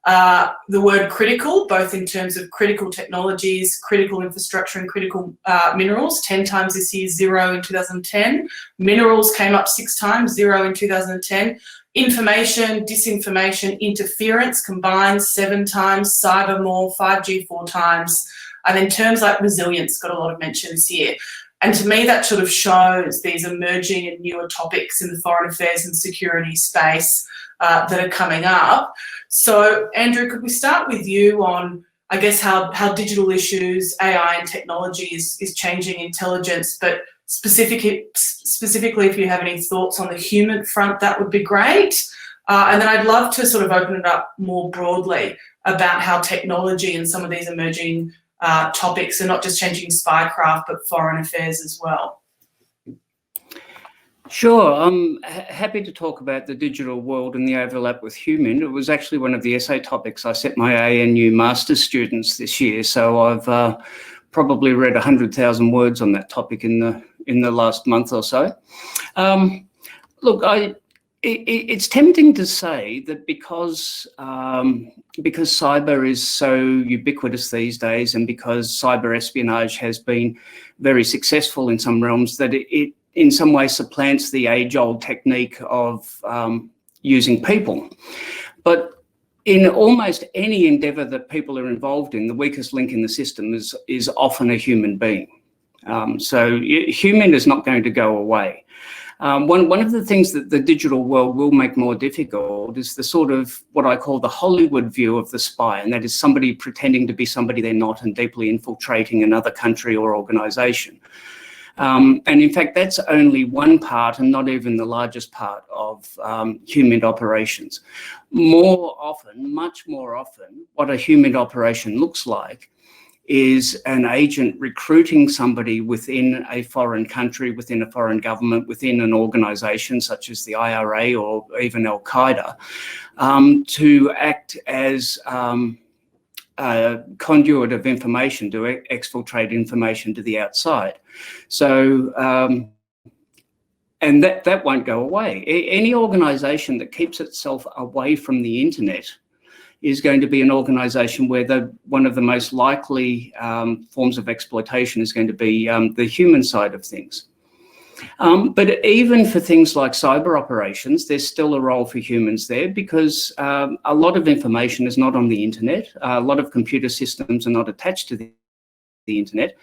S1: The word critical, both in terms of critical technologies, critical infrastructure and critical minerals, 10 times this year, 0 in 2010. Minerals came up 6 times, 0 in 2010. Information, disinformation, interference combined 7 times, cyber more, 5G 4 times. And then terms like resilience got a lot of mentions here. And to me, that sort of shows these emerging and newer topics in the foreign affairs and security space that are coming up. So, Andrew, could we start with you on, I guess, how digital issues, AI and technology is changing intelligence, but specifically if you have any thoughts on the HUMIT front, that would be great. And then I'd love to sort of open it up more broadly about how technology and some of these emerging topics are not just changing spycraft, but foreign affairs as well.
S6: Sure, I'm happy to talk about the digital world and the overlap with HUMIT. It was actually one of the essay topics I set my ANU master's students this year, so I've probably read 100,000 words on that topic in the last month or so. Look, it's tempting to say that because cyber is so ubiquitous these days, and because cyber espionage has been very successful in some realms, that it in some way supplants the age-old technique of using people. But in almost any endeavour that people are involved in, the weakest link in the system is often a human being. So HUMIT is not going to go away. One of the things that the digital world will make more difficult is the sort of what I call the Hollywood view of the spy, and that is somebody pretending to be somebody they're not and deeply infiltrating another country or organisation. And in fact, that's only one part and not even the largest part of human operations. More often, much more often, what a human operation looks like is an agent recruiting somebody within a foreign country, within a foreign government, within an organisation such as the IRA or even Al-Qaeda, to act as a conduit of information, to exfiltrate information to the outside. So, and that won't go away. Any organisation that keeps itself away from the internet is going to be an organisation where one of the most likely forms of exploitation is going to be the human side of things. But even for things like cyber operations, there's still a role for humans there, because a lot of information is not on the internet. A lot of computer systems are not attached to the internet,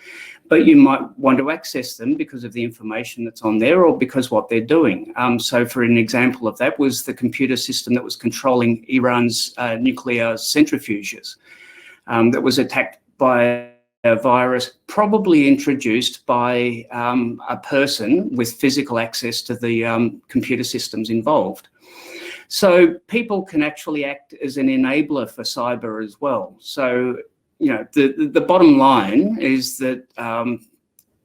S6: but you might want to access them because of the information that's on there or because what they're doing. So for an example of that was the computer system that was controlling Iran's nuclear centrifuges that was attacked by a virus probably introduced by a person with physical access to the computer systems involved. So people can actually act as an enabler for cyber as well. So, you know, the bottom line is that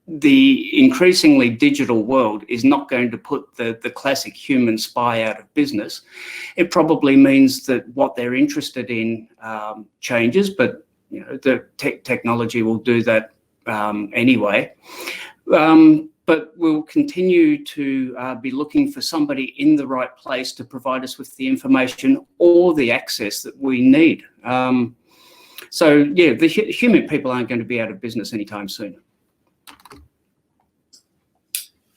S6: the increasingly digital world is not going to put the classic human spy out of business. It probably means that what they're interested in changes, but you know, the technology will do that anyway. But we'll continue to be looking for somebody in the right place to provide us with the information or the access that we need. So, yeah, the human people aren't going to be out of business anytime soon.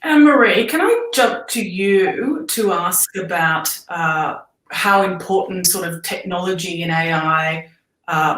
S1: Anne-Marie, can I jump to you to ask about how important sort of technology and AI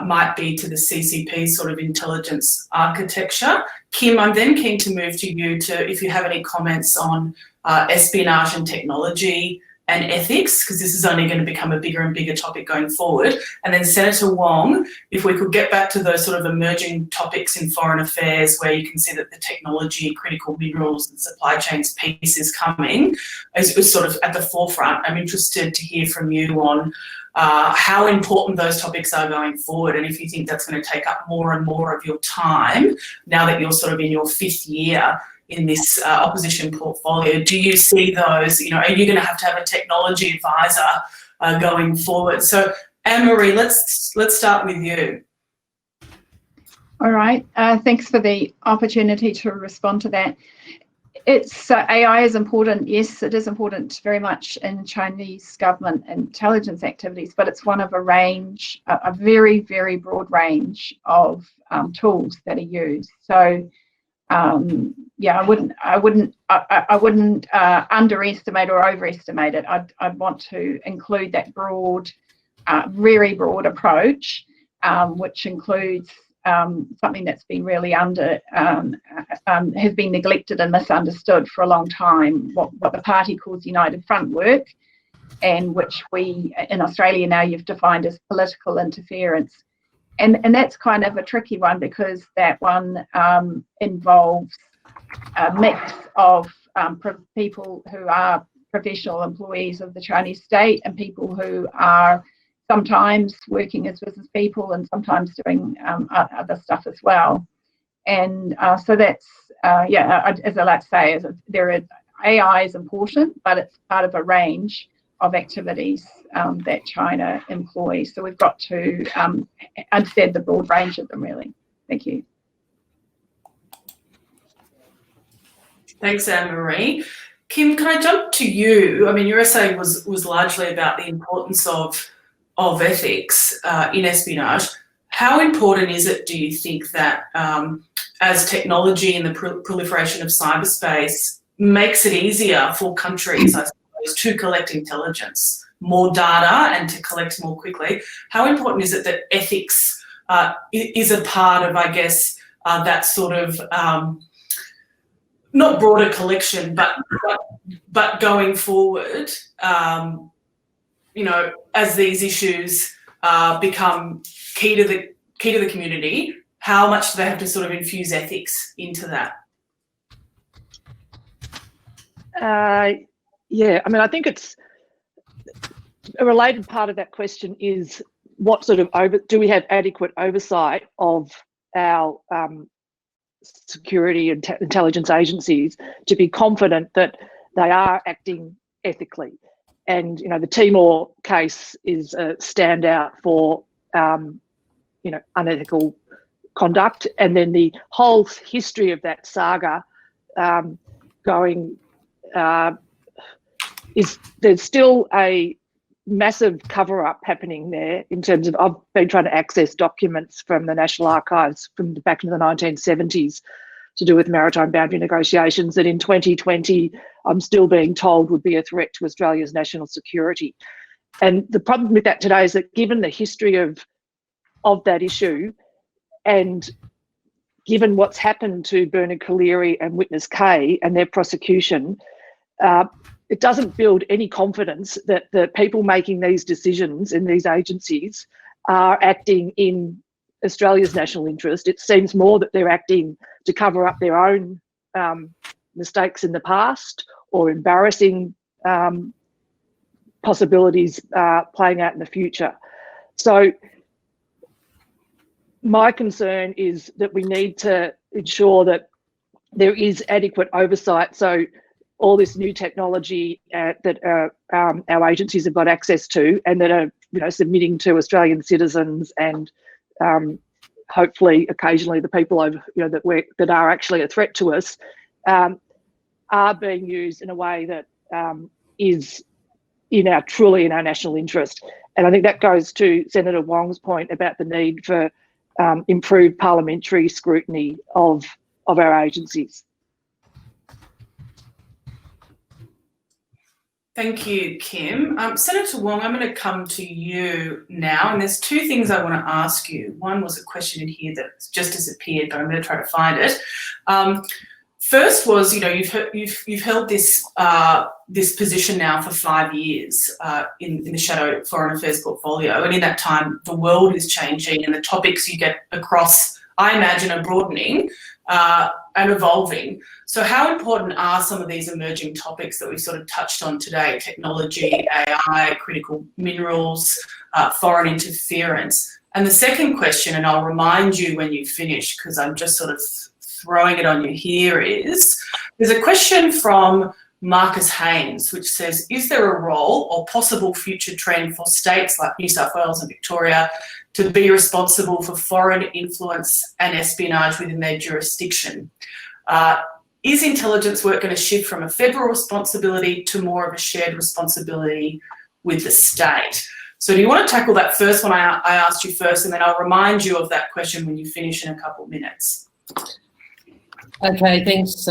S1: might be to the CCP sort of intelligence architecture? Kim, I'm then keen to move to you if you have any comments on espionage and technology and ethics, because this is only going to become a bigger and bigger topic going forward. And then Senator Wong, if we could get back to those sort of emerging topics in foreign affairs where you can see that the technology, critical minerals and supply chains piece is coming, is sort of at the forefront. I'm interested to hear from you on how important those topics are going forward, and if you think that's going to take up more and more of your time now that you're sort of in your 5th year in this opposition portfolio. Do you see those, you know, are you going to have a technology advisor going forward? So Anne-Marie, let's start with you.
S4: All right, thanks for the opportunity to respond to that. It's AI is important. Yes, it is important very much in Chinese government intelligence activities, but it's one of a range, a very, very broad range of tools that are used. So, yeah, I wouldn't underestimate or overestimate it. I'd want to include that broad, very broad approach, which includes something that's been really has been neglected and misunderstood for a long time, what the party calls United Front work, and which we in Australia now you've defined as political interference. And that's kind of a tricky one, because that one involves a mix of people who are professional employees of the Chinese state and people who are sometimes working as business people and sometimes doing other stuff as well. And so that's, yeah, as I like to say, AI is important, but it's part of a range of activities that China employs. So we've got to understand the broad range of them, really. Thank you.
S1: Thanks, Anne-Marie. Kim, can I jump to you? I mean, your essay was largely about the importance of ethics in espionage. How important is it, do you think, that as technology and the proliferation of cyberspace makes it easier for countries, I suppose, to collect intelligence, more data, and to collect more quickly? How important is it that ethics is a part of, I guess, that sort of not broader collection, but going forward, you know, as these issues become key to the community, how much do they have to sort of infuse ethics into that?
S5: Yeah, I mean, I think it's a related part of that question is what sort of do we have adequate oversight of our security and intelligence agencies to be confident that they are acting ethically? And, you know, the Timor case is a standout for, you know, unethical conduct. And then the whole history of that saga there's still a massive cover-up happening there in terms of, I've been trying to access documents from the National Archives from back in the 1970s to do with maritime boundary negotiations that in 2020 I'm still being told would be a threat to Australia's national security. And the problem with that today is that given the history of that issue and given what's happened to Bernard Collaery and Witness K and their prosecution, it doesn't build any confidence that the people making these decisions in these agencies are acting in Australia's national interest. It seems more that they're acting to cover up their own mistakes in the past or embarrassing possibilities playing out in the future. So my concern is that we need to ensure that there is adequate oversight. So all this new technology that our agencies have got access to and that are, you know, submitting to Australian citizens and hopefully occasionally the people over, you know, that are actually a threat to us are being used in a way that is truly in our national interest. And I think that goes to Senator Wong's point about the need for improved parliamentary scrutiny of our agencies.
S1: Thank you, Kim. Senator Wong, I'm going to come to you now, and there's two things I want to ask you. One was a question in here that just disappeared, but I'm going to try to find it. First was, you know, you've held this this position now for 5 years in the Shadow Foreign Affairs portfolio, and in that time, the world is changing, and the topics you get across, I imagine, are broadening and evolving. So how important are some of these emerging topics that we've sort of touched on today? Technology, AI, critical minerals, foreign interference. And the second question, and I'll remind you when you finish because I'm just sort of throwing it on you here, is there's a question from Marcus Haynes, which says, is there a role or possible future trend for states like New South Wales and Victoria to be responsible for foreign influence and espionage within their jurisdiction? Is intelligence work going to shift from a federal responsibility to more of a shared responsibility with the state? So do you want to tackle that first one I asked you first, and then I'll remind you of that question when you finish in a couple of minutes.
S3: Okay, thanks,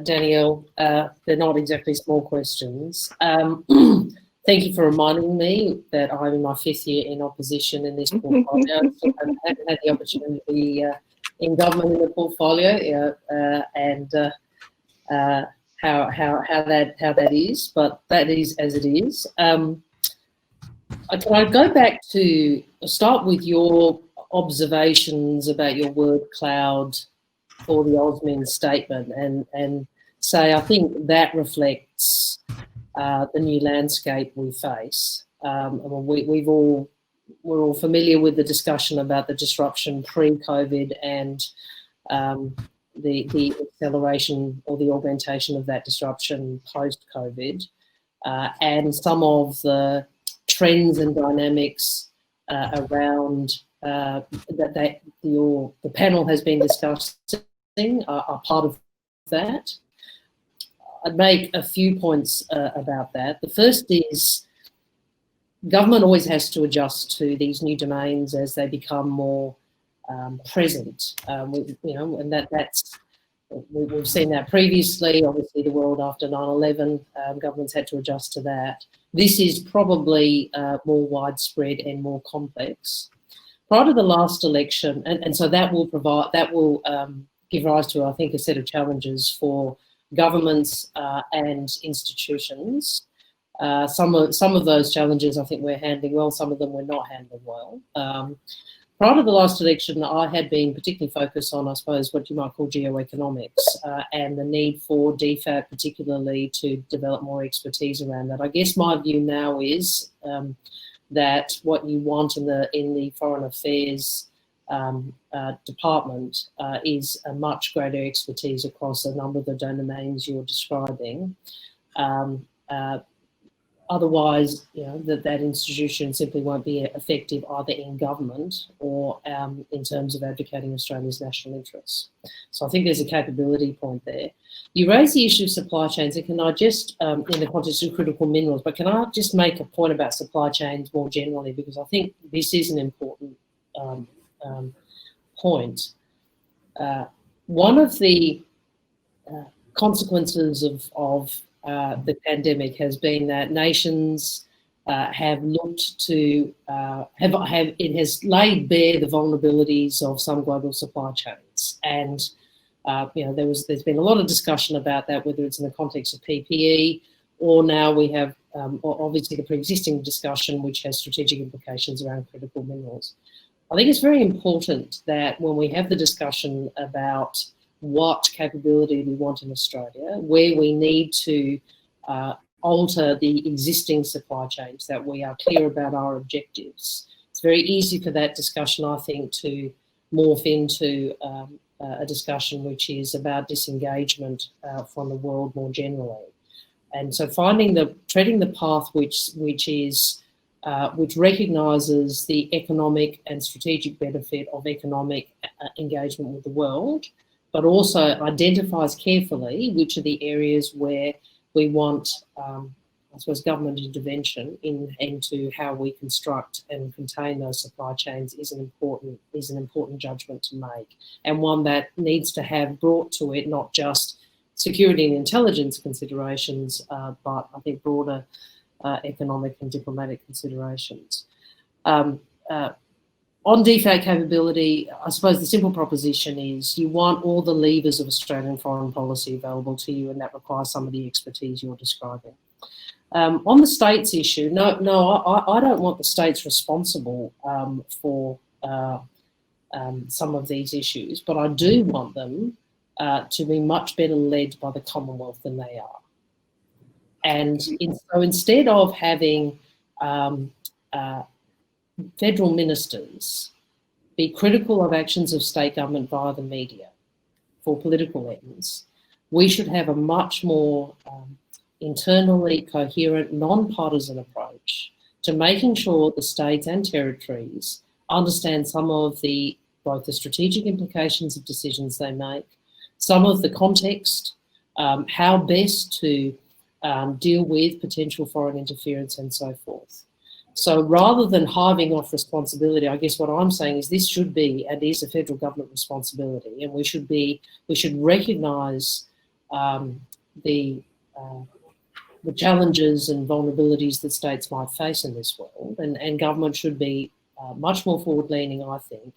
S3: Danielle. They're not exactly small questions. Thank you for reminding me that I'm in my 5th year in opposition in this portfolio. So I haven't had the opportunity to be in government in the portfolio and how that is, but that is as it is. Can I go back to start with your observations about your word cloud for the Osmin statement and say I think that reflects the new landscape we face. We're all familiar with the discussion about the disruption pre-COVID and the acceleration or the augmentation of that disruption post-COVID, and some of the trends and dynamics around that the panel has been discussing are part of that. I'd make a few points about that. The first is government always has to adjust to these new domains as they become more present. We've seen that previously. Obviously, the world after 9/11, governments had to adjust to that. This is probably more widespread and more complex. Prior to the last election, and so that will give rise to, I think, a set of challenges for governments and institutions. Some of those challenges I think we're handling well, some of them we're not handling well. Prior to the last election, I had been particularly focused on, I suppose, what you might call geoeconomics and the need for DFAT particularly to develop more expertise around that. I guess my view now is that what you want in the Foreign Affairs department is a much greater expertise across a number of the domains you're describing. Otherwise, that institution simply won't be effective either in government or in terms of advocating Australia's national interests. So I think there's a capability point there. You raise the issue of supply chains, and can I just, in the context of critical minerals, but can I just make a point about supply chains more generally, because I think this is an important point. One of the consequences of the pandemic has been that nations have looked to it has laid bare the vulnerabilities of some global supply chains, and there's been a lot of discussion about that, whether it's in the context of PPE or now we have obviously the pre-existing discussion which has strategic implications around critical minerals. I think it's very important that when we have the discussion about what capability we want in Australia, where we need to alter the existing supply chains, that we are clear about our objectives. It's very easy for that discussion, I think, to morph into a discussion which is about disengagement from the world more generally. And so treading the path which recognises the economic and strategic benefit of economic engagement with the world, but also identifies carefully which are the areas where we want, I suppose, government intervention into how we construct and contain those supply chains is an important judgment to make, and one that needs to have brought to it not just security and intelligence considerations, but I think broader economic and diplomatic considerations. On DFAT capability, I suppose the simple proposition is you want all the levers of Australian foreign policy available to you, and that requires some of the expertise you're describing. On the states issue, no, I don't want the states responsible for some of these issues, but I do want them to be much better led by the Commonwealth than they are. And so instead of having federal ministers be critical of actions of state government via the media for political ends, we should have a much more internally coherent, non-partisan approach to making sure the states and territories understand some of both the strategic implications of decisions they make, some of the context, how best to deal with potential foreign interference and so forth. So rather than hiving off responsibility, I guess what I'm saying is this should be and is a federal government responsibility, and we should recognise the challenges and vulnerabilities that states might face in this world, and government should be much more forward-leaning, I think,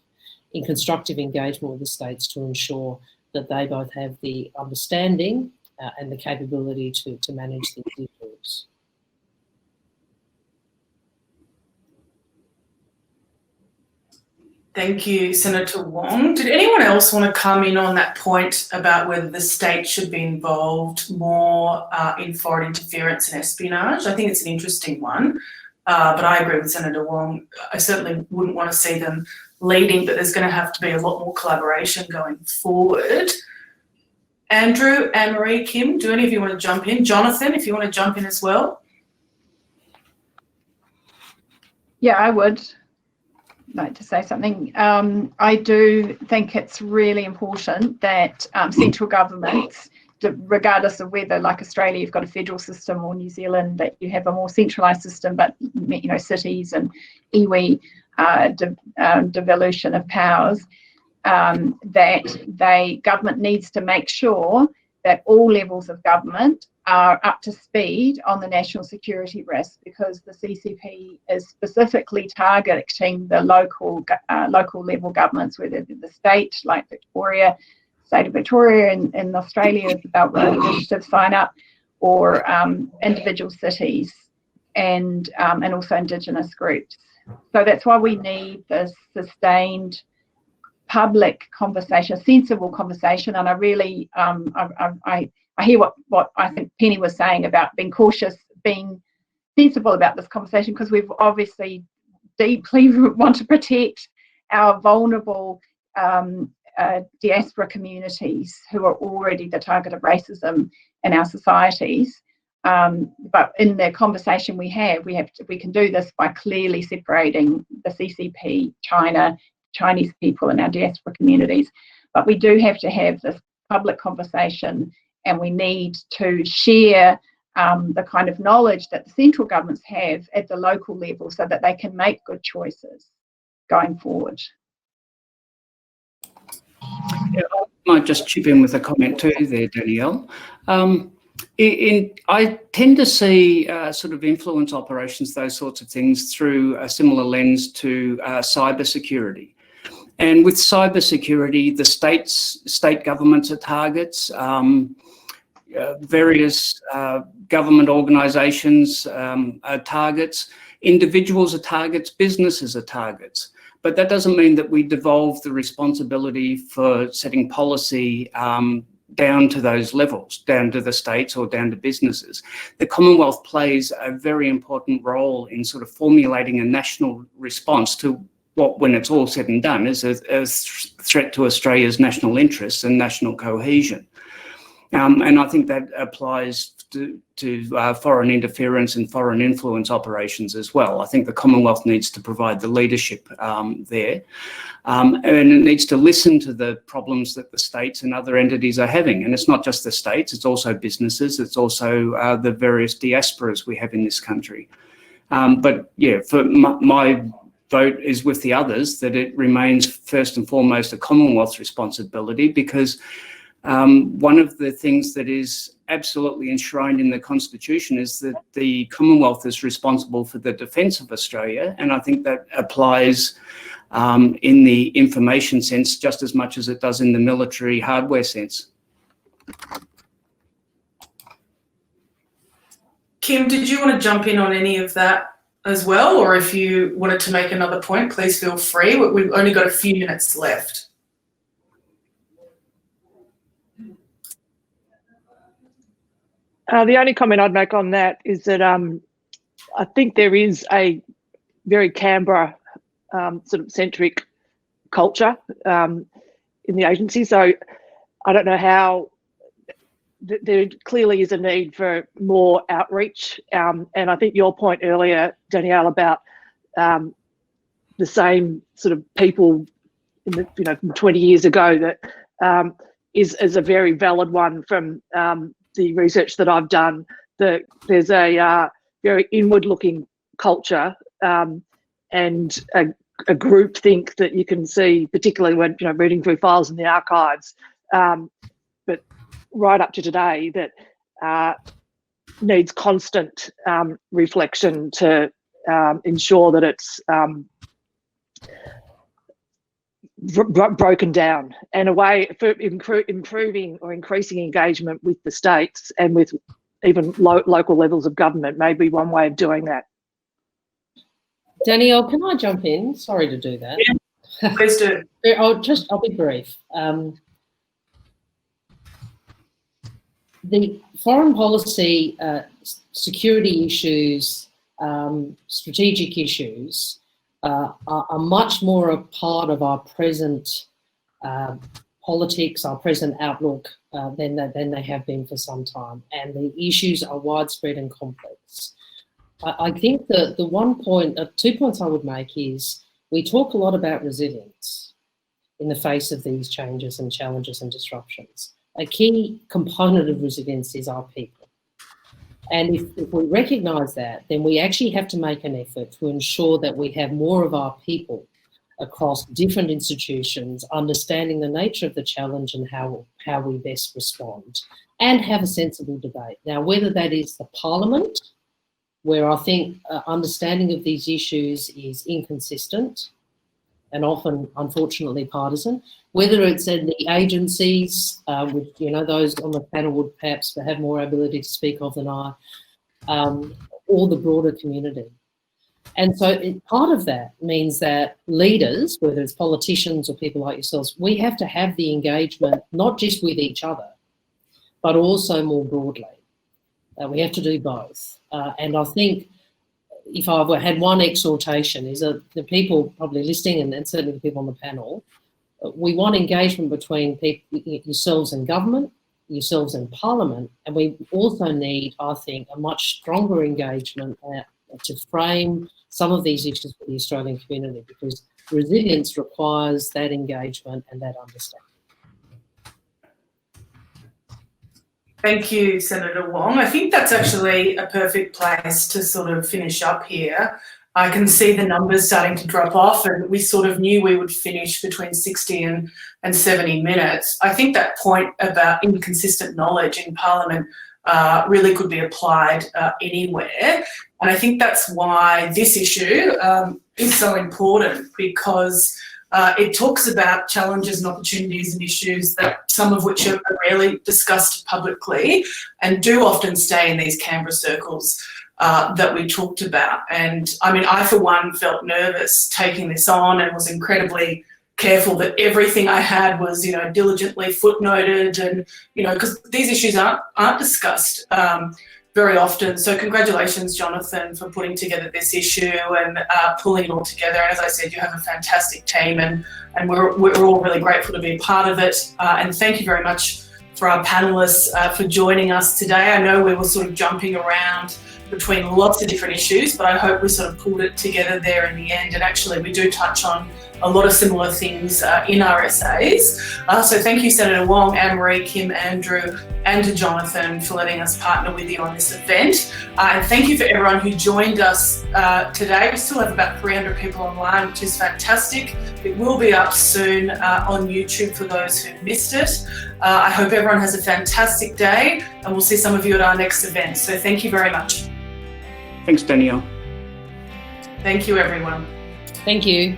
S3: in constructive engagement with the states to ensure that they both have the understanding and the capability to manage these issues.
S1: Thank you, Senator Wong. Did anyone else want to come in on that point about whether the state should be involved more in foreign interference and espionage? I think it's an interesting one, but I agree with Senator Wong. I certainly wouldn't want to see them leading, but there's going to have to be a lot more collaboration going forward. Andrew, Anne-Marie, Kim, do any of you want to jump in? Jonathan, if you want to jump in as well.
S4: Yeah, I would like to say something. I do think it's really important that central governments, regardless of whether, like Australia, you've got a federal system, or New Zealand, that you have a more centralised system, but cities and iwi devolution of powers, that government needs to make sure that all levels of government are up to speed on the national security risk, because the CCP is specifically targeting the local level governments, whether they're the state like Victoria, state of Victoria in Australia is the Belt Road Initiative sign up, or individual cities and also Indigenous groups. So that's why we need this sustained public conversation, sensible conversation. And I really, I hear what I think Penny was saying about being cautious, being sensible about this conversation, because we've obviously deeply want to protect our vulnerable diaspora communities who are already the target of racism in our societies. But in the conversation we can do this by clearly separating the CCP, China, Chinese people in our diaspora communities. But we do have to have this public conversation, and we need to share the kind of knowledge that the central governments have at the local level so that they can make good choices going forward.
S6: Yeah, I might just chip in with a comment too there, Danielle. I tend to see sort of influence operations, those sorts of things, through a similar lens to cybersecurity. And with cybersecurity, the state governments are targets, various government organisations are targets, individuals are targets, businesses are targets. But that doesn't mean that we devolve the responsibility for setting policy down to those levels, down to the states or down to businesses. The Commonwealth plays a very important role in sort of formulating a national response to what, when it's all said and done, is a threat to Australia's national interests and national cohesion. And I think that applies to foreign interference and foreign influence operations as well. I think the Commonwealth needs to provide the leadership there, and it needs to listen to the problems that the states and other entities are having. And it's not just the states, it's also businesses, it's also the various diasporas we have in this country. But yeah, for my vote is with the others, that it remains first and foremost a Commonwealth responsibility, because one of the things that is absolutely enshrined in the Constitution is that the Commonwealth is responsible for the defence of Australia, and I think that applies in the information sense just as much as it does in the military hardware sense.
S1: Kim, did you want to jump in on any of that as well, or if you wanted to make another point, please feel free. We've only got a few minutes left.
S5: The only comment I'd make on that is that I think there is a very Canberra sort of centric culture in the agency. So I don't know how there clearly is a need for more outreach. And I think your point earlier, Danielle, about the same sort of people in the, from 20 years ago that is a very valid one from the research that I've done, that there's a very inward-looking culture and a group think that you can see, particularly when reading through files in the archives, but right up to today, that needs constant reflection to ensure that it's broken down, and a way for improving or increasing engagement with the states and with even local levels of government may be one way of doing that.
S3: Danielle, can I jump in? Sorry to do that.
S1: Yeah, please do.
S3: I'll be brief. The foreign policy, security issues, strategic issues are much more a part of our present politics, our present outlook than they have been for some time. And the issues are widespread and complex. I think the 2 points I would make is we talk a lot about resilience in the face of these changes and challenges and disruptions. A key component of resilience is our people. And if we recognise that, then we actually have to make an effort to ensure that we have more of our people across different institutions understanding the nature of the challenge and how we best respond, and have a sensible debate. Now, whether that is the Parliament, where I think understanding of these issues is inconsistent, and often, unfortunately, partisan. Whether it's in the agencies, which, you know, those on the panel would perhaps have more ability to speak of than I, or the broader community. And so part of that means that leaders, whether it's politicians or people like yourselves, we have to have the engagement, not just with each other, but also more broadly. We have to do both. And I think if I had one exhortation is that the people probably listening, and certainly the people on the panel, we want engagement between people, yourselves and government, yourselves and parliament, and we also need, I think, a much stronger engagement to frame some of these issues for the Australian community, because resilience requires that engagement and that understanding.
S1: Thank you, Senator Wong. I think that's actually a perfect place to sort of finish up here. I can see the numbers starting to drop off, and we sort of knew we would finish between 60 and 70 minutes. I think that point about inconsistent knowledge in Parliament really could be applied anywhere. And I think that's why this issue is so important, because it talks about challenges and opportunities and issues that some of which are rarely discussed publicly and do often stay in these Canberra circles that we talked about. And I mean, I for one felt nervous taking this on and was incredibly careful that everything I had was, you know, diligently footnoted, and, you know, because these issues aren't discussed very often. So congratulations, Jonathan, for putting together this issue and pulling it all together. And as I said, you have a fantastic team, and we're all really grateful to be a part of it. And thank you very much for our panellists for joining us today. I know we were sort of jumping around between lots of different issues, but I hope we sort of pulled it together there in the end. And actually, we do touch on a lot of similar things in our essays. So thank you, Senator Wong, Anne-Marie, Kim, Andrew, and to Jonathan for letting us partner with you on this event. And thank you for everyone who joined us today. We still have about 300 people online, which is fantastic. It will be up soon on YouTube for those who missed it. I hope everyone has a fantastic day, and we'll see some of you at our next event. So thank you very much.
S6: Thanks, Danielle.
S1: Thank you, everyone.
S3: Thank you.